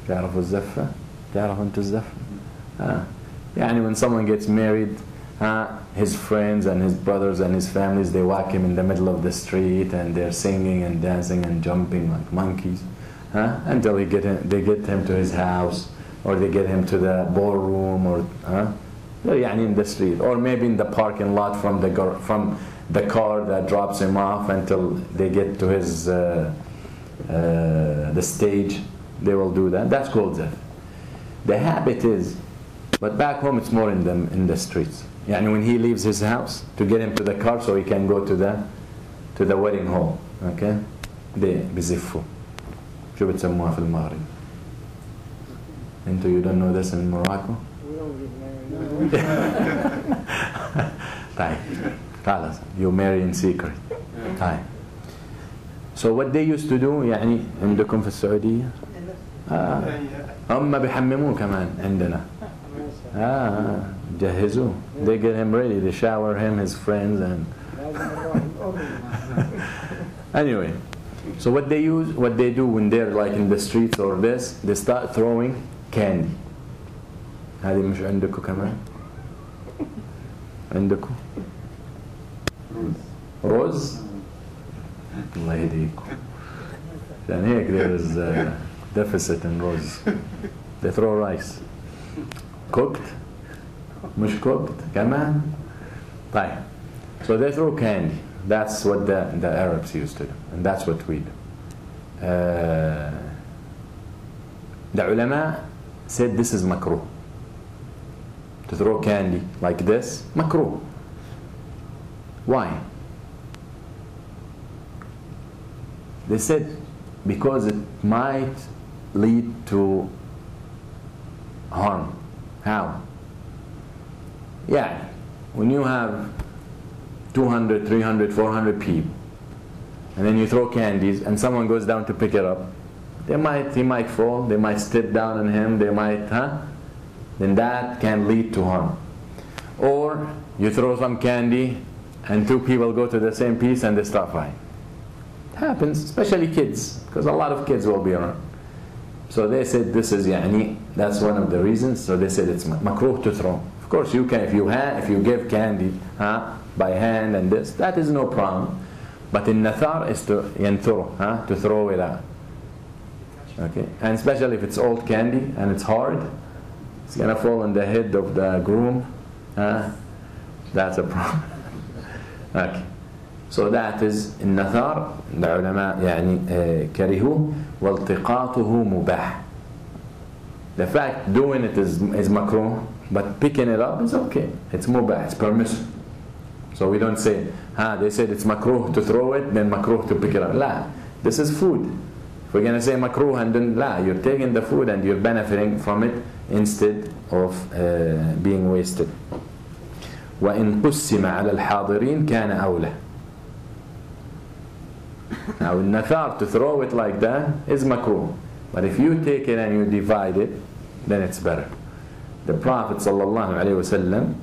[SPEAKER 1] تعرفوا الزفة؟ تعرفوا انتو الزفة؟ when someone gets married, his friends and his brothers and his families, they walk him in the middle of the street and they're singing and dancing and jumping like monkeys, until they get him to his house, or they get him to the ballroom, or in the street, or maybe in the parking lot from the car that drops him off until they get to his the stage. They will do that. That's called zaf. The habit is, but back home it's more in the streets. When he leaves his house, to get him to the car so he can go to the wedding hall. Okay? They بيزفوا. شو بتسموها في المغرب؟ You don't know this in Morocco? طيب خلاص you marry in secret. طيب so what they used to do يعني عندكم في السعودية هم بيحمموه كمان عندنا جهزوه they get him ready, they shower him, his friends and anyway, so what they do when they're like in the streets or this, they start throwing candy. هذه مش عندكم كمان؟ عندكم؟ رز؟ الله يهديكم. عشان هيك there is a deficit in رز. They throw rice. Cooked? مش cooked كمان؟ طيب. So they throw candy. That's what the Arabs used to do, and that's what we do. The ulama said this is makruh. To throw candy like this, makruh. Why? They said because it might lead to harm. How? Yeah, when you have 200, 300, 400 people, and then you throw candies and someone goes down to pick it up, he might fall, they might step down on him, they might, then that can lead to harm. Or you throw some candy and two people go to the same piece and they start fighting. It happens, especially kids, because a lot of kids will be around. So they said this is that's one of the reasons. So they said it's makruh to throw. Of course you can, if you give candy by hand and this, that is no problem. But in nathar is to yanthuru, to throw it out. Okay, and especially if it's old candy and it's hard, it's gonna fall on the head of the groom. That's a problem. Okay, so that is in nathar. The ulama كرهوه والتقاطه مباح. The fact doing it is makruh, but picking it up is okay. It's mubah, it's permissible. So we don't say, they said it's makruh to throw it, then makruh to pick it up. La, this is food. If we're going to say makruh and then la, you're taking the food and you're benefiting from it instead of being wasted. وَإِن قُسِّمَ عَلَى الْحَاضِرِينَ كَانَ أَوْلَى. Now in nathar, to throw it like that is makruh. But if you take it and you divide it, then it's better. The Prophet ﷺ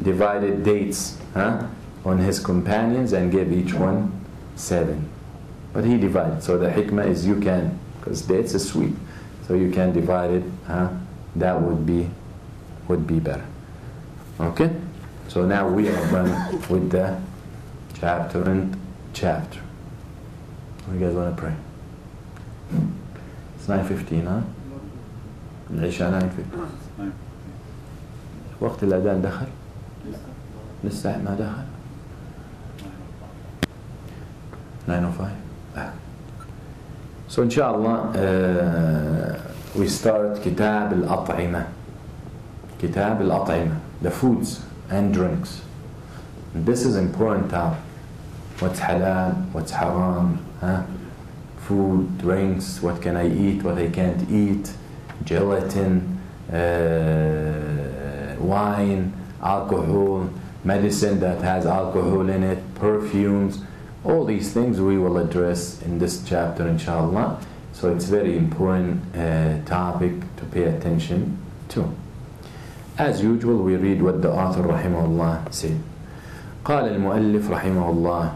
[SPEAKER 1] divided dates on his companions and gave each one 7. But he divided. So the hikmah is you can, because dates is sweet, so you can divide it. That would be better. Okay. So now we are done with the chapter. You guys want to pray? It's 9:15, العشاء 9:15. وقت الأذان دخل؟ لسه ما دخل؟ 9:05. So inshallah we start كتاب الأطعمة. كتاب الأطعمة, the foods and drinks. And this is important topic. What's halal, what's haram, food, drinks, what can I eat, what I can't eat, gelatin, wine, alcohol, medicine that has alcohol in it, perfumes, all these things we will address in this chapter inshallah. So it's very important topic to pay attention to. As usual, we read what the author rahimahullah said. قال المؤلف رحمه الله: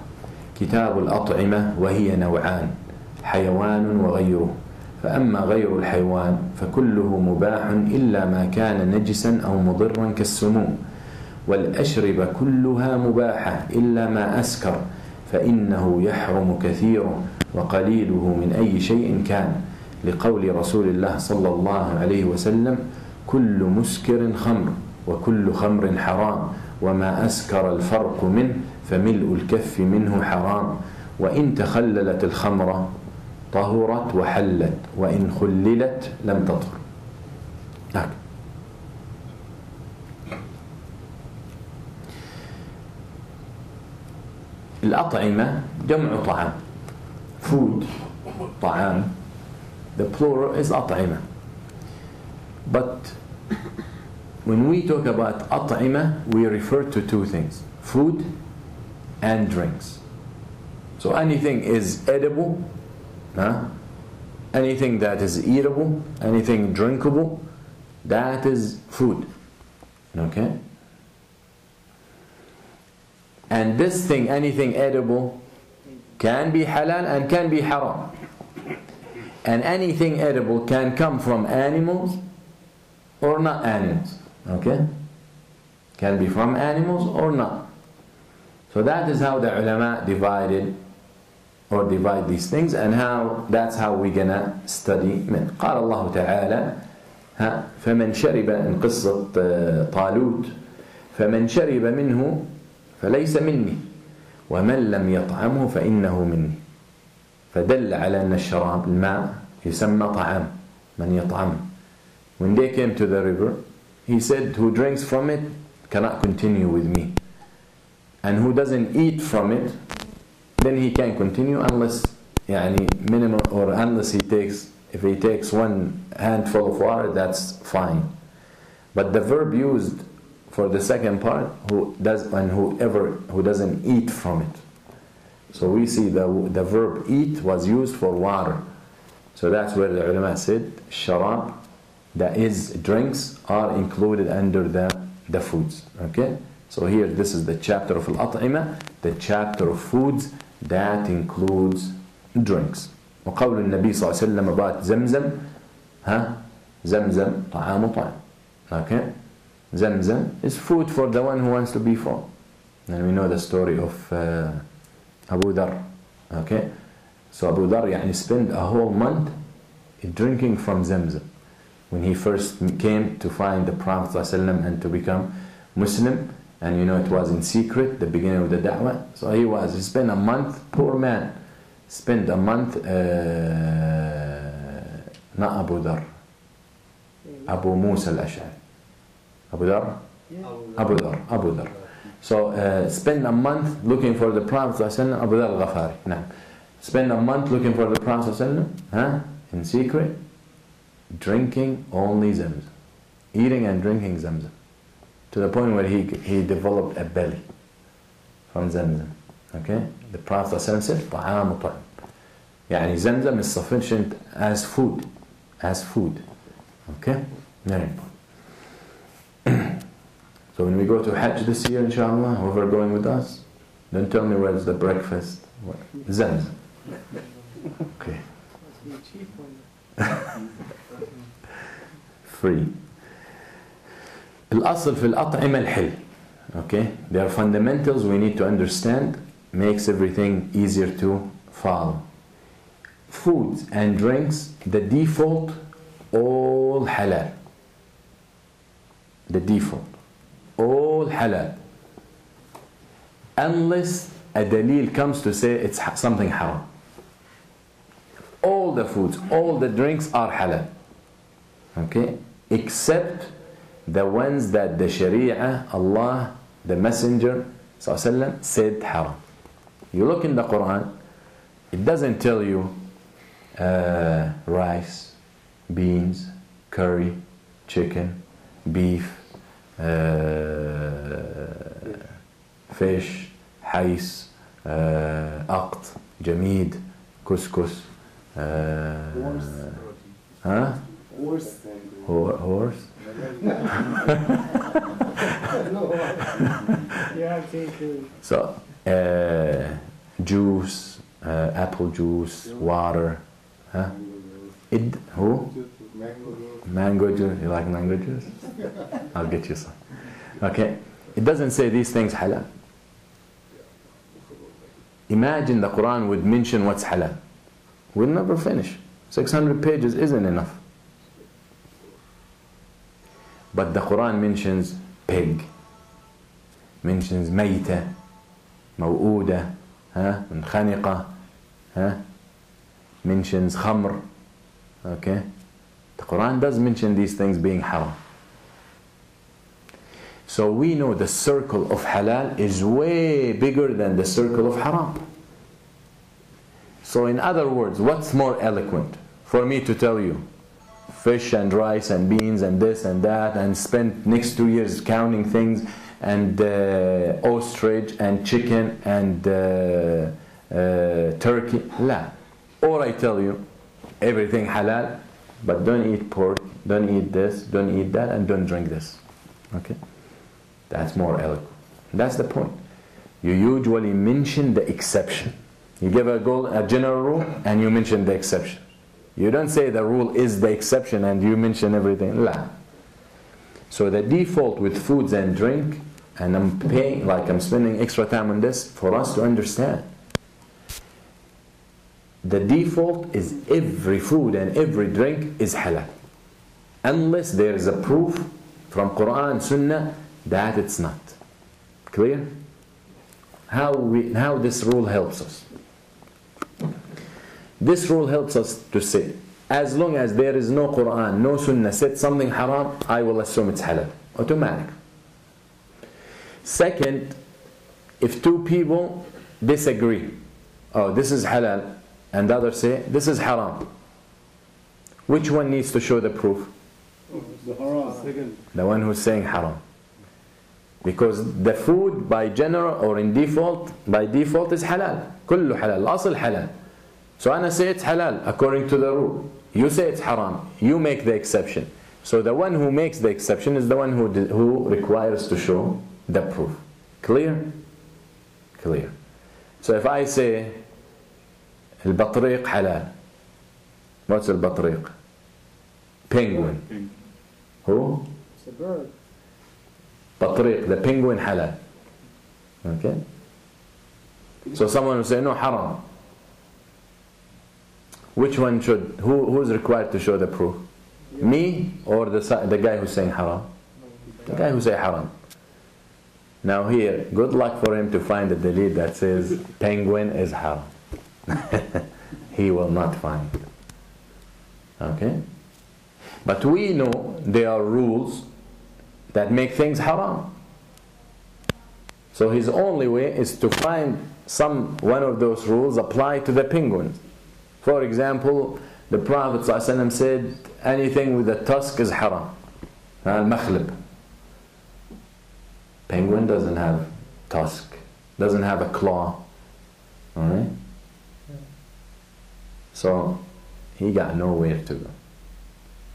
[SPEAKER 1] كتاب الأطعمة وهي نوعان، حيوان وغيره. فأما غير الحيوان فكله مباح إلا ما كان نجسا أو مضرا كالسموم، والأشربة كلها مباحة إلا ما أسكر، فإنه يحرم كثيره وقليله من أي شيء كان، لقول رسول الله صلى الله عليه وسلم: كل مسكر خمر وكل خمر حرام، وما أسكر الفرق منه فملء الكف منه حرام، وإن تخللت الخمرة طهرت وحلت، وإن خللت لم تطهر. الأطعمة جمع طعام. Food, طعام. The plural is أطعمة. But when we talk about أطعمة, we refer to two things. food and drinks. So anything is edible, anything that is eatable, anything drinkable, that is food. Okay? And this thing, anything edible, can be halal and can be haram. And anything edible can come from animals or not animals. Okay? Can be from animals or not. So that is how the ulama divide these things, and that's how we're gonna study من. قال الله تعالى فمن شرب in قصة طالوت فمن شرب منه فليس مني ومن لم يطعمه فإنه مني. فدل على أن الشراب الماء يسمى طعام من يطعم. When they came to the river, he said, who drinks from it cannot continue with me, and who doesn't eat from it, then he can continue unless minimum, or unless if he takes one handful of water, that's fine. But the verb used for the second part, who doesn't eat from it. So we see the verb eat was used for water. So that's where the ulama said sharab, that is drinks, are included under the foods. Okay? So here this is the chapter of al-at'imah, the chapter of foods that includes drinks. وقول النبي صلى الله عليه وسلم about زمزم زمزم طعام طعام. Okay? Zamzam is food for the one who wants to be full. And we know the story of Abu Dhar. Okay? So Abu Dhar spent a whole month drinking from Zamzam. When he first came to find the Prophet ﷺ and to become Muslim, and it was in secret, the beginning of the da'wah. So he spent a month, poor man, spent a month, not Abu Dhar, Abu Musa al-Ash'ari. Abu Dhar? Abu Dhar. So spend a month looking for the Prophet ﷺ, Abu Dhar al-Ghafari. Now, spend a month looking for the Prophet ﷺ, in secret, drinking only Zamzam, eating and drinking Zamzam, to the point where he developed a belly from Zamzam. Okay? The Prophet ﷺ said, طعام طعام. Zamzam is sufficient as food. Okay? Very important. So when we go to Hajj this year, inshallah, whoever going with us, don't tell me where's the breakfast. Zamzam. Okay. Free. الأصل في الأطعمة الحل. Okay? There are fundamentals we need to understand, makes everything easier to follow. Foods and drinks, the default, all halal. The default, all halal. Unless a dalil comes to say it's something haram. All the foods, all the drinks are halal. Okay? Except the ones that the Sharia, Allah, the Messenger ﷺ said haram. You look in the Quran, it doesn't tell you rice, beans, curry, chicken, beef, fish, حيس, أقط, جميد, couscous, horse? So, juice, apple juice, water. Who? Mango juice. You like mango juice? I'll get you some. Okay. It doesn't say these things halal. Imagine the Quran would mention what's halal. We'll never finish. 600 pages isn't enough. But the Quran mentions pig, mentions mayta, maw'uda, khaniqa, mentions khamr. Okay? The Quran does mention these things being haram. So we know the circle of halal is way bigger than the circle of haram. So in other words, what's more eloquent? For me to tell you, fish and rice and beans and this and that, and spend next 2 years counting things and ostrich and chicken and turkey. لا. Or I tell you everything halal, but don't eat pork, don't eat this, don't eat that, and don't drink this. Okay? That's more eloquent. That's the point. You usually mention the exception. You give a general rule and you mention the exception. You don't say the rule is the exception and you mention everything. La. So the default with foods and drink, and I'm paying, like I'm spending extra time on this for us to understand. The default is every food and every drink is halal. Unless there is a proof from Quran, Sunnah that it's not. Clear? How this rule helps us. This rule helps us to say, as long as there is no Quran, no Sunnah said something haram, I will assume it's halal. Automatic. Second, if two people disagree, oh, this is halal, and the other say, this is haram, which one needs to show the proof?
[SPEAKER 2] The haram.
[SPEAKER 1] The one who's saying haram. Because the food by general or in default, by default is halal. كله halal. الأصل halal. So I say it's halal according to the rule. You say it's haram. You make the exception. So the one who makes the exception is the one who requires to show the proof. Clear? Clear. So if I say البطريق halal. What's البطريق? Penguin. Who?
[SPEAKER 2] It's a bird.
[SPEAKER 1] بطريق, the penguin halal. Okay? So someone will say, no, haram. Which one should, who is required to show the proof? Me or the guy who's saying haram? The guy who say haram. Now here, good luck for him to find a delete that says penguin is haram. He will not find. Okay? But we know there are rules that make things haram. So his only way is to find one of those rules apply to the penguins. For example, the Prophet ﷺ said anything with a tusk is haram. Al-makhlib. Penguin doesn't have tusk, doesn't have a claw. Alright? So he got nowhere to go.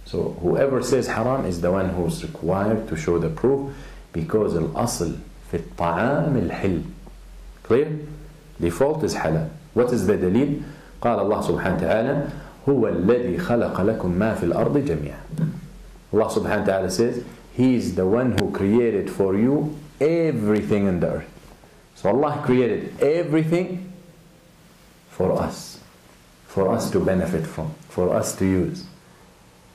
[SPEAKER 1] So whoever says haram is the one who's required to show the proof, because al-asl fi al-ta'am al-hil. Clear? Default is halal. What is the dalil? قال الله سبحانه وتعالى هو الذي خلق لكم ما في الأرض جميعا. Allah subhanahu wa ta'ala says He is the one who created for you everything in the earth. So Allah created everything for us to benefit from, for us to use,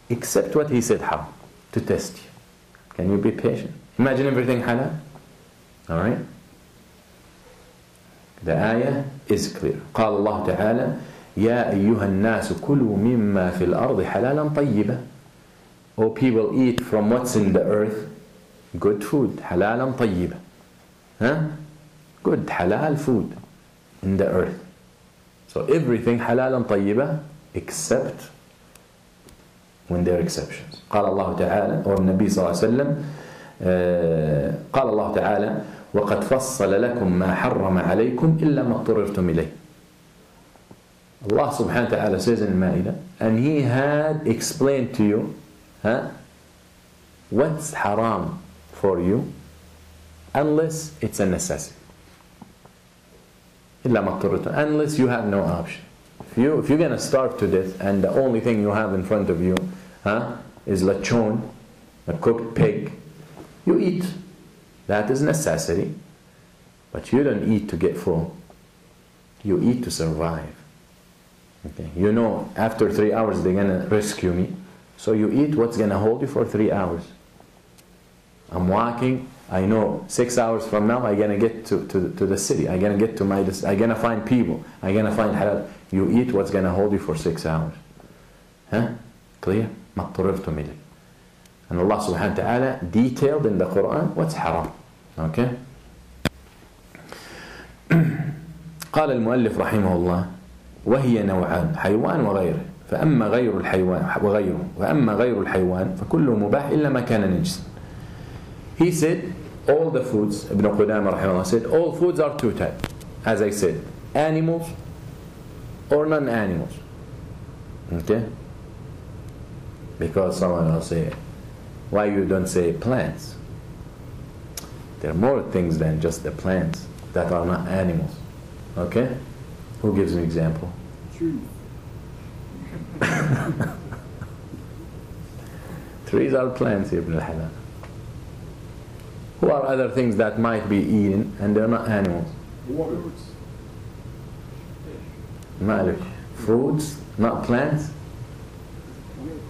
[SPEAKER 1] except what He said haram, to test you. Can you be patient? Imagine everything halal. Alright? The ayah is clear. قال الله تعالى يا أيها الناس كلوا مما في الأرض حلالا طيبا. O people, eat from what's in the earth, good food, حلالا طيبا. Huh? Good halal food in the earth. So everything حلالا طيبا except when there are exceptions. قال الله تعالى, or النبي صلى الله عليه وسلم, قال الله تعالى وقد فصل لكم ما حرم عليكم إلا ما اضطررتم إليه. Allah subhanahu wa ta'ala says in Ma'idah, and He had explained to you what's haram for you, unless it's a necessity. إلا ما اضطررتم, unless you have no option. If you're going to starve to death and the only thing you have in front of you is lechon, a cooked pig, you eat. That is necessity. But you don't eat to get full. You eat to survive. Okay. You know, after 3 hours they're going to rescue me. So you eat what's going to hold you for 3 hours. I'm walking. I know 6 hours from now I'm going to get to the city. I'm going to get to I'm going to find people. I'm going to find halal. You eat what's going to hold you for 6 hours. Clear? ما اضطررتم إليه. And Allah subhanahu wa ta'ala detailed in the Quran what's haram. Okay? قال المؤلف رحمه الله وهي نوعان حيوان وغيره فأما غير الحيوان فكله مباح إلا ما كان نجسا. He said all the foods, Ibn Qudama rahimahullah said, all foods are two types. As I said, animals or non-animals. Okay? Because someone will say, why you don't say plants? There are more things than just the plants that are not animals. Okay? Who gives an example?
[SPEAKER 2] Trees.
[SPEAKER 1] Trees are plants, Ibn al-Halal. Who are other things that might be eaten and they're not animals?
[SPEAKER 2] Waters.
[SPEAKER 1] Malik. Fruits, not plants?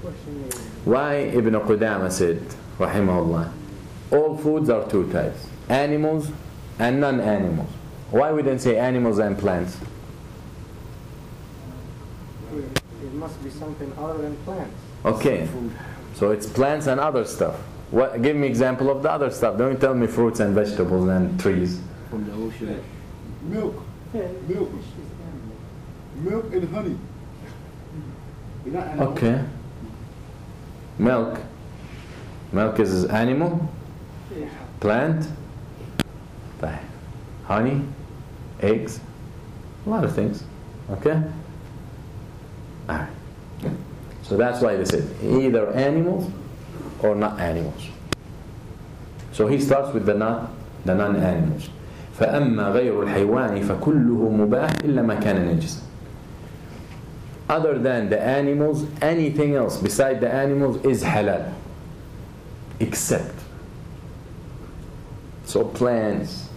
[SPEAKER 2] Question is,
[SPEAKER 1] Why Ibn Qudama said, rahimahullah, all foods are two types, animals and non-animals. Why we didn't say animals and plants?
[SPEAKER 2] it must be something other than plants.
[SPEAKER 1] Okay, so it's plants and other stuff. What? Give me example of the other stuff. Don't tell me fruits and vegetables and trees.
[SPEAKER 3] From the ocean.
[SPEAKER 4] Milk. Milk. Milk and honey. You're not animal.
[SPEAKER 1] Okay. Milk. Milk is animal, plant, honey, eggs, a lot of things. Okay? Alright. So that's why they said either animals or not animals. So he starts with the non-animals. فأما غير الحيوان فكله مباح إلا ما كان نجسا. Other than the animals, anything else beside the animals is halal. Except. So plants,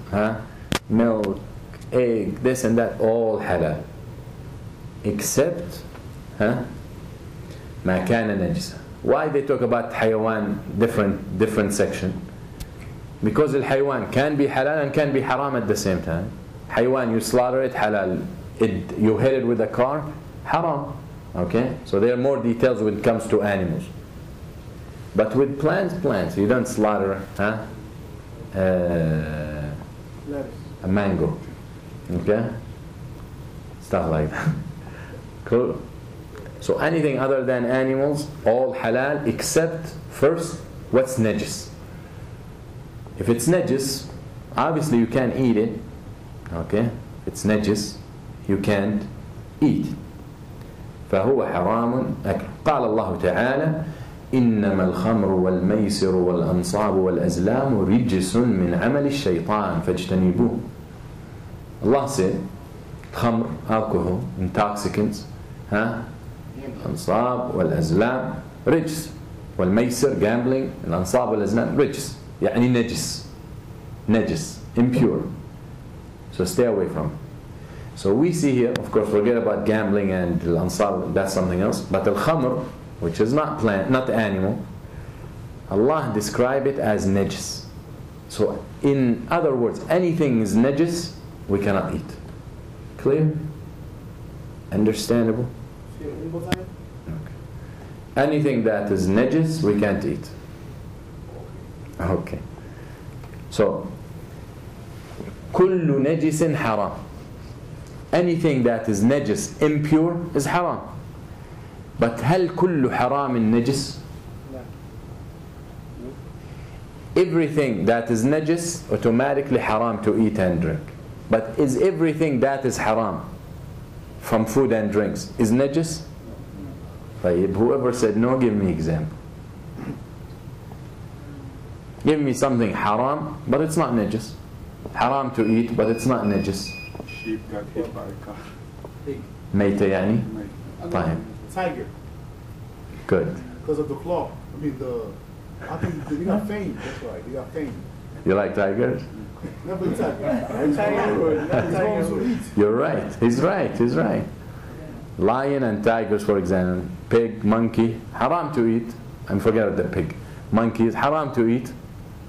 [SPEAKER 1] milk, egg, this and that, all halal. Except ما كان نجسا. Why they talk about حيوان different section? Because الحيوان can be halal and can be haram at the same time. حيوان, you slaughter it, halal. You hit it with a car, haram. Okay? So there are more details when it comes to animals. But with plants, you don't slaughter a mango. Okay? Stuff like that. Cool. So anything other than animals, all halal, except first, what's najis? If it's najis, obviously you can't eat it. Okay? If it's najis, you can't eat. فهو حرام أكل. قال الله تعالى إنما الخمر والميسر والأنصاب والأزلام رجس من عمل الشيطان فاجتنبوه. Allah said, خمر, alcohol, intoxicants, الأنصاب والأزلام رجس, والميسر, gambling, الأنصاب والأزلام رجس, يعني نجس, impure. So stay away from it. So we see here, of course, forget about gambling and al-ansab, that's something else. But al-khamr, which is not plant, not animal, Allah described it as najis. So in other words, anything is najis, we cannot eat. Clear? Understandable? Okay. Anything that is najis, we can't eat. Okay. So, كل نجس حرام. Anything that is najis, impure, is haram. But هل كل حرام نجس? Everything that is najis, automatically haram to eat and drink. But is everything that is haram from food and drinks, is najis? Whoever said no, give me example. Give me something haram, but it's not najis. Haram to eat, but it's not najis.
[SPEAKER 4] Sheep got hit by a car.
[SPEAKER 1] ميتة يعني؟ طيب.
[SPEAKER 2] Tiger,
[SPEAKER 4] Good. Because of the claw. I think they got fame. That's right. They got fame.
[SPEAKER 1] You like tigers?
[SPEAKER 4] Never tiger.
[SPEAKER 1] You're right. He's right. Lion and tigers, for example. Pig, monkey, haram to eat. And forget the pig. Monkey is haram to eat.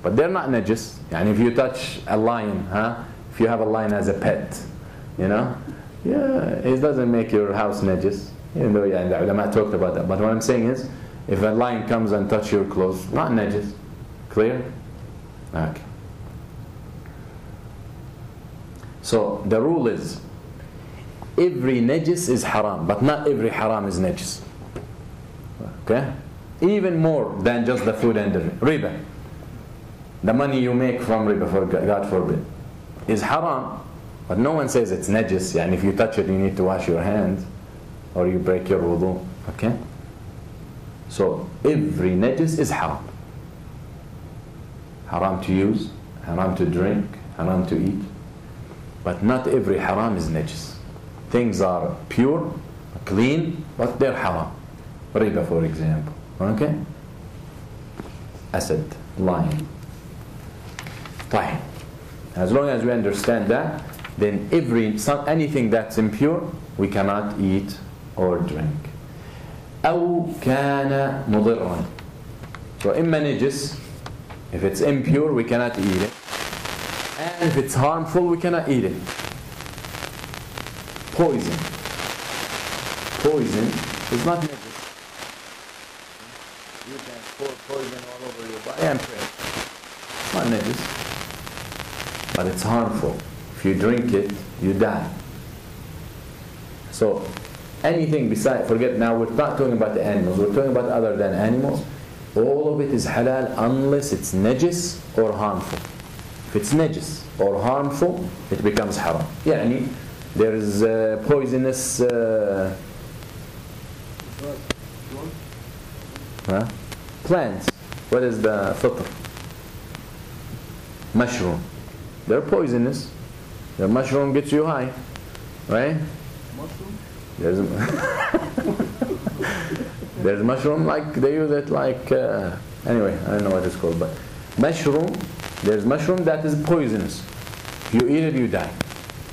[SPEAKER 1] But they're not najis. And if you touch a lion, if you have a lion as a pet, it doesn't make your house najis. Even though the ulama talked about that. But what I'm saying is, if a lion comes and touches your clothes, not najis. Clear? Okay. So the rule is, every najis is haram, but not every haram is najis. Okay? Even more than just the food and the riba. the money you make from riba, God forbid, is haram, but no one says it's najis. And if you touch it, you need to wash your hands, or you break your wudu. Okay? So every najis is haram. Haram to use, haram to drink, haram to eat. But not every haram is najis. Things are pure, clean, but they're haram. Riba, for example. Okay? Asad, lion. Fine. As long as we understand that, then anything that's impure, we cannot eat or drink. أو كان مضرا. So إما نجس, if it's impure, we cannot eat it. And if it's harmful, we cannot eat it. Poison. Poison is not najis. You can pour poison all over your body and pray. It's not najis, but it's harmful. If you drink it, you die. So anything besides, forget now, we're not talking about the animals, we're talking about other than animals. All of it is halal unless it's najis or harmful. If it's najis or harmful, it becomes haram. يعني there is poisonous plants. What is the fitr? Mushroom. They're poisonous. The mushroom gets you high, right?
[SPEAKER 4] Mushroom?
[SPEAKER 1] There's mushroom, like they use it like anyway, I don't know what it's called, but mushroom, there's mushroom that is poisonous. If you eat it, you die.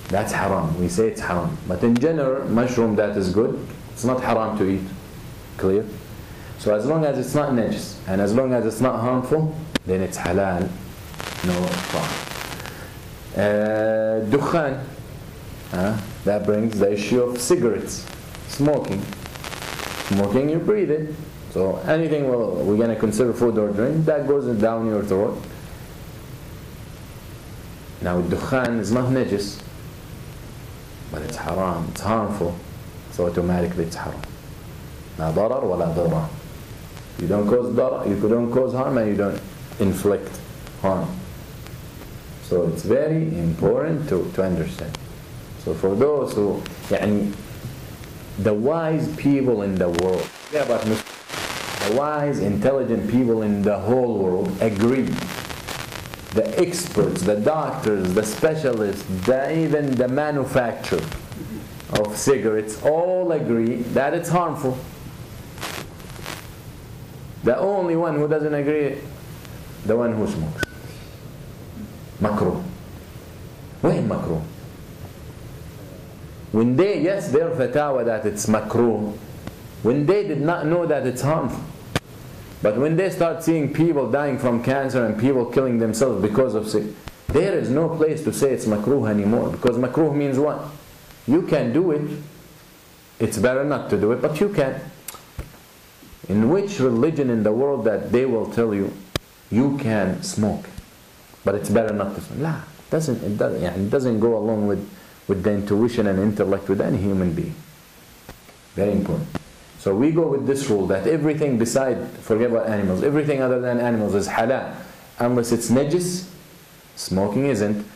[SPEAKER 1] That's haram. We say it's haram. But in general, mushroom that is good, it's not haram to eat. Clear? So as long as it's not najis, and as long as it's not harmful, then it's halal. No problem. Dukhan. That brings the issue of cigarettes. Smoking. Smoking, you breathe it. So anything we're going to consider food or drink, that goes down your throat. Now dukhan is not najis, but it's haram, it's harmful. So automatically it's haram. لا ضرر ولا ضرر. You don't cause darar, you don't cause harm, and you don't inflict harm. So it's very important to understand. So for those who, the wise people in the world, the wise, intelligent people in the whole world agree. The experts, the doctors, the specialists, even the manufacturer of cigarettes all agree that it's harmful. The only one who doesn't agree, the one who smokes. Makruh. When makruh? When they, yes, their fatwa that it's makruh, when they did not know that it's harmful. But when they start seeing people dying from cancer and people killing themselves because of sick, there is no place to say it's makruh anymore. Because makruh means what? You can do it. It's better not to do it, but you can. In which religion in the world that they will tell you, you can smoke, but it's better not to smoke? La, it doesn't go along with the intuition and intellect with any human being. Very important. So we go with this rule that everything beside, forget about animals, everything other than animals is halal. Unless it's najis, smoking isn't.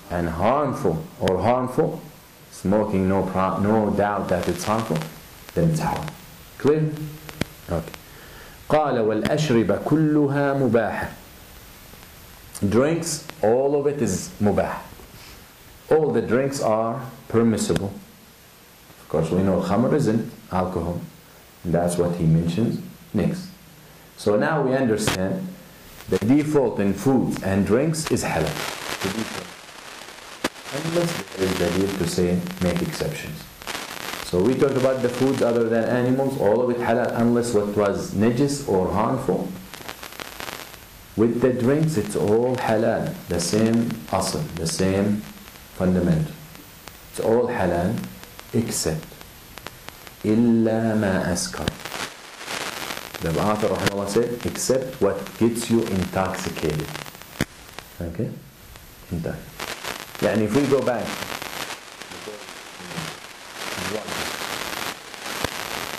[SPEAKER 1] And harmful, smoking no doubt that it's harmful, then it's haram. Clear? Okay. قال والأشربة كلها مباحة. Drinks, all of it is mubah. All the drinks are permissible. Of course we know khamr isn't alcohol. That's what he mentions next. So now we understand the default in foods and drinks is halal. The default. Unless there is dalil to say make exceptions. So we talked about the foods other than animals, all of it halal unless what was najis or harmful. With the drinks it's all halal. The same asl, the same fundamental. It's all halal except إِلَّا مَا أَسْكَرَ. The author rahimahullah said, except what gets you intoxicated. Okay? يعني if we go back,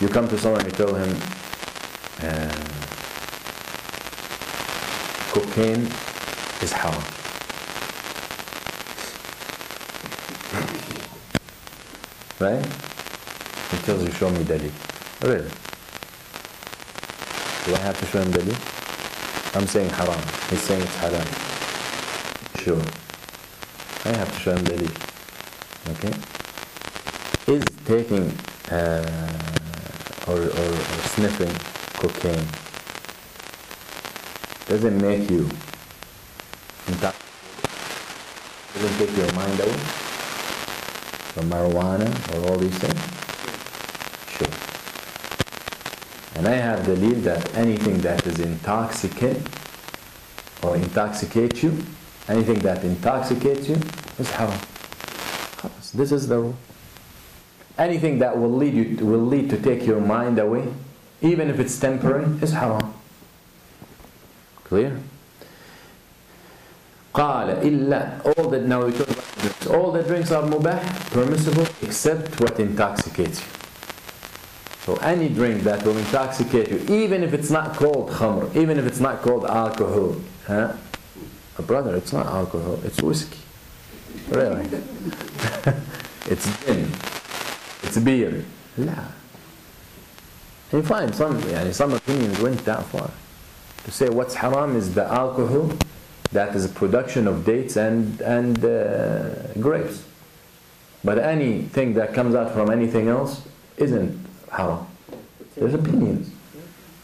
[SPEAKER 1] you come to someone and you tell him cocaine is haram. Right? He tells you, show me dalil. Really? Do I have to show him dalil? I'm saying haram. He's saying it's halal. Sure. I have to show him dalil. Okay? Is taking or sniffing cocaine doesn't make you doesn't take your mind away from marijuana or all these things? Sure. And I have the belief that anything that is intoxicant or intoxicates you, anything that intoxicates you is haram. This is the rule. Anything that will lead to take your mind away, even if it's temporary, is haram. Clear? قال إلا now we talk about drinks. All the drinks are mubah, permissible, except what intoxicates you. So any drink that will intoxicate you, even if it's not called khamr, even if it's not called alcohol, brother, it's not alcohol, it's whiskey. Really? It's gin, it's beer. لا. You find some opinions went that far to say what's haram is the alcohol that is a production of dates and grapes. But anything that comes out from anything else isn't haram. There's opinions.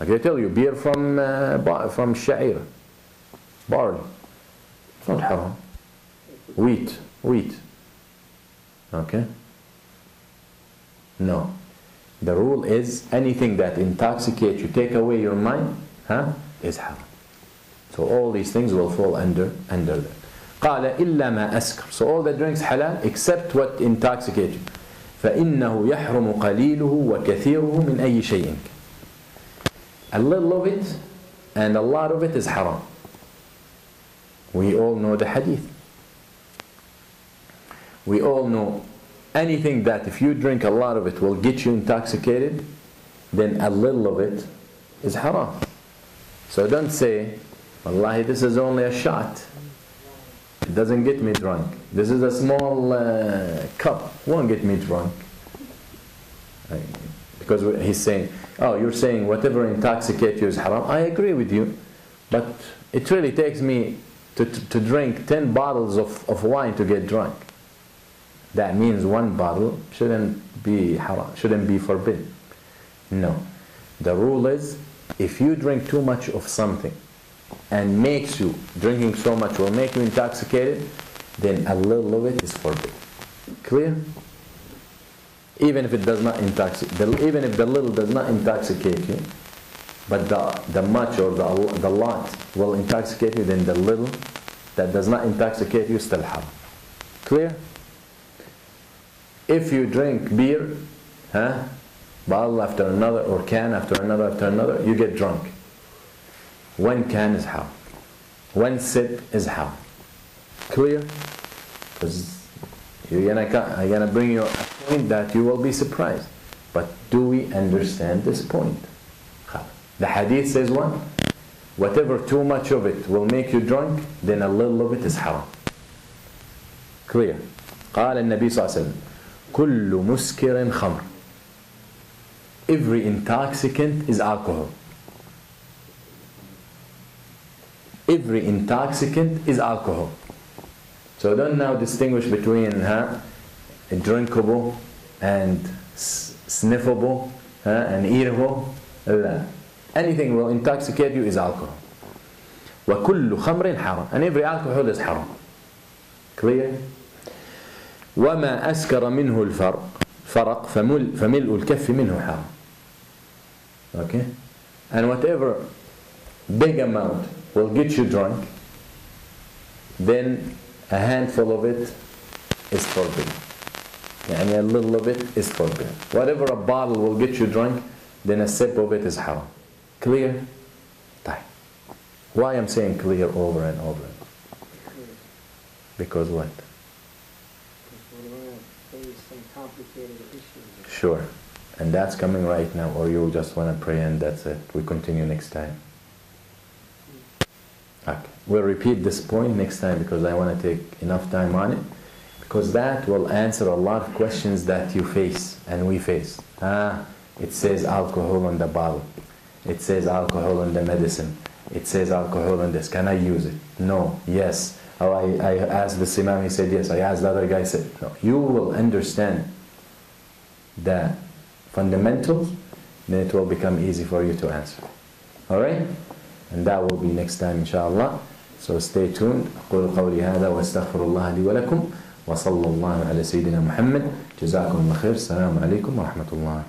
[SPEAKER 1] Like they tell you, beer from sha'ir, barley, it's not haram. Wheat. Okay? No. The rule is anything that intoxicates you, take away your mind, is haram. So all these things will fall under that. قال إلا ما أسكر. So all the drinks halal except what intoxicates you. فإنه يحرم قليله وكثيره من أي شيء. A little of it and a lot of it is haram. We all know the hadith. We all know anything that if you drink a lot of it will get you intoxicated, then a little of it is haram. So don't say, Wallahi, this is only a shot. It doesn't get me drunk. This is a small cup. Won't get me drunk. Because he's saying, oh, you're saying whatever intoxicates you is haram. I agree with you. But it really takes me to drink 10 bottles of wine to get drunk. That means one bottle shouldn't be haram, shouldn't be forbidden. No. The rule is, if you drink too much of something and makes you, drinking so much will make you intoxicated, then a little of it is forbidden. Clear? Even if it does not intoxicate, even if the little does not intoxicate you, but the much or the lot will intoxicate you, then the little that does not intoxicate you is still haram. Clear? If you drink beer, bottle after another, or can after another, you get drunk. One can is haram. One sip is haram. Clear? Because I'm gonna bring you a point that you will be surprised. But do we understand this point? The hadith says what? Whatever too much of it will make you drunk, then a little of it is haram. Clear? قال النبي صلى الله عليه وسلم كل مسكر خمر. Every intoxicant is alcohol. Every intoxicant is alcohol. So don't now distinguish between drinkable and sniffable and eatable. لا. Anything will intoxicate you is alcohol. وكل خمر حرام. And every alcohol is haram. Clear? وما أسكر منه الفرق فملء الكف منه حرام. Okay? And whatever big amount will get you drunk, then a handful of it is forbidden. And a little of it is forbidden. Whatever a bottle will get you drunk, then a sip of it is haram. Clear? Why I'm saying clear over and over? Because what? Sure. And that's coming right now, or you just want to pray and that's it. We continue next time. Okay. we'll repeat this point next time because I want to take enough time on it, because that will answer a lot of questions that you face and we face. It says alcohol on the bottle. It says alcohol on the medicine. It says alcohol on this. Can I use it? No. Yes. Oh, I asked this imam, he said yes. I asked the other guy, he said no. You will understand the fundamentals, then it will become easy for you to answer. Alright? And that will be next time inshallah. So stay tuned. أقول قولي هذا وأستغفر الله لي ولكم وصلى الله على سيدنا محمد. جزاكم الله خير. السلام عليكم ورحمة الله.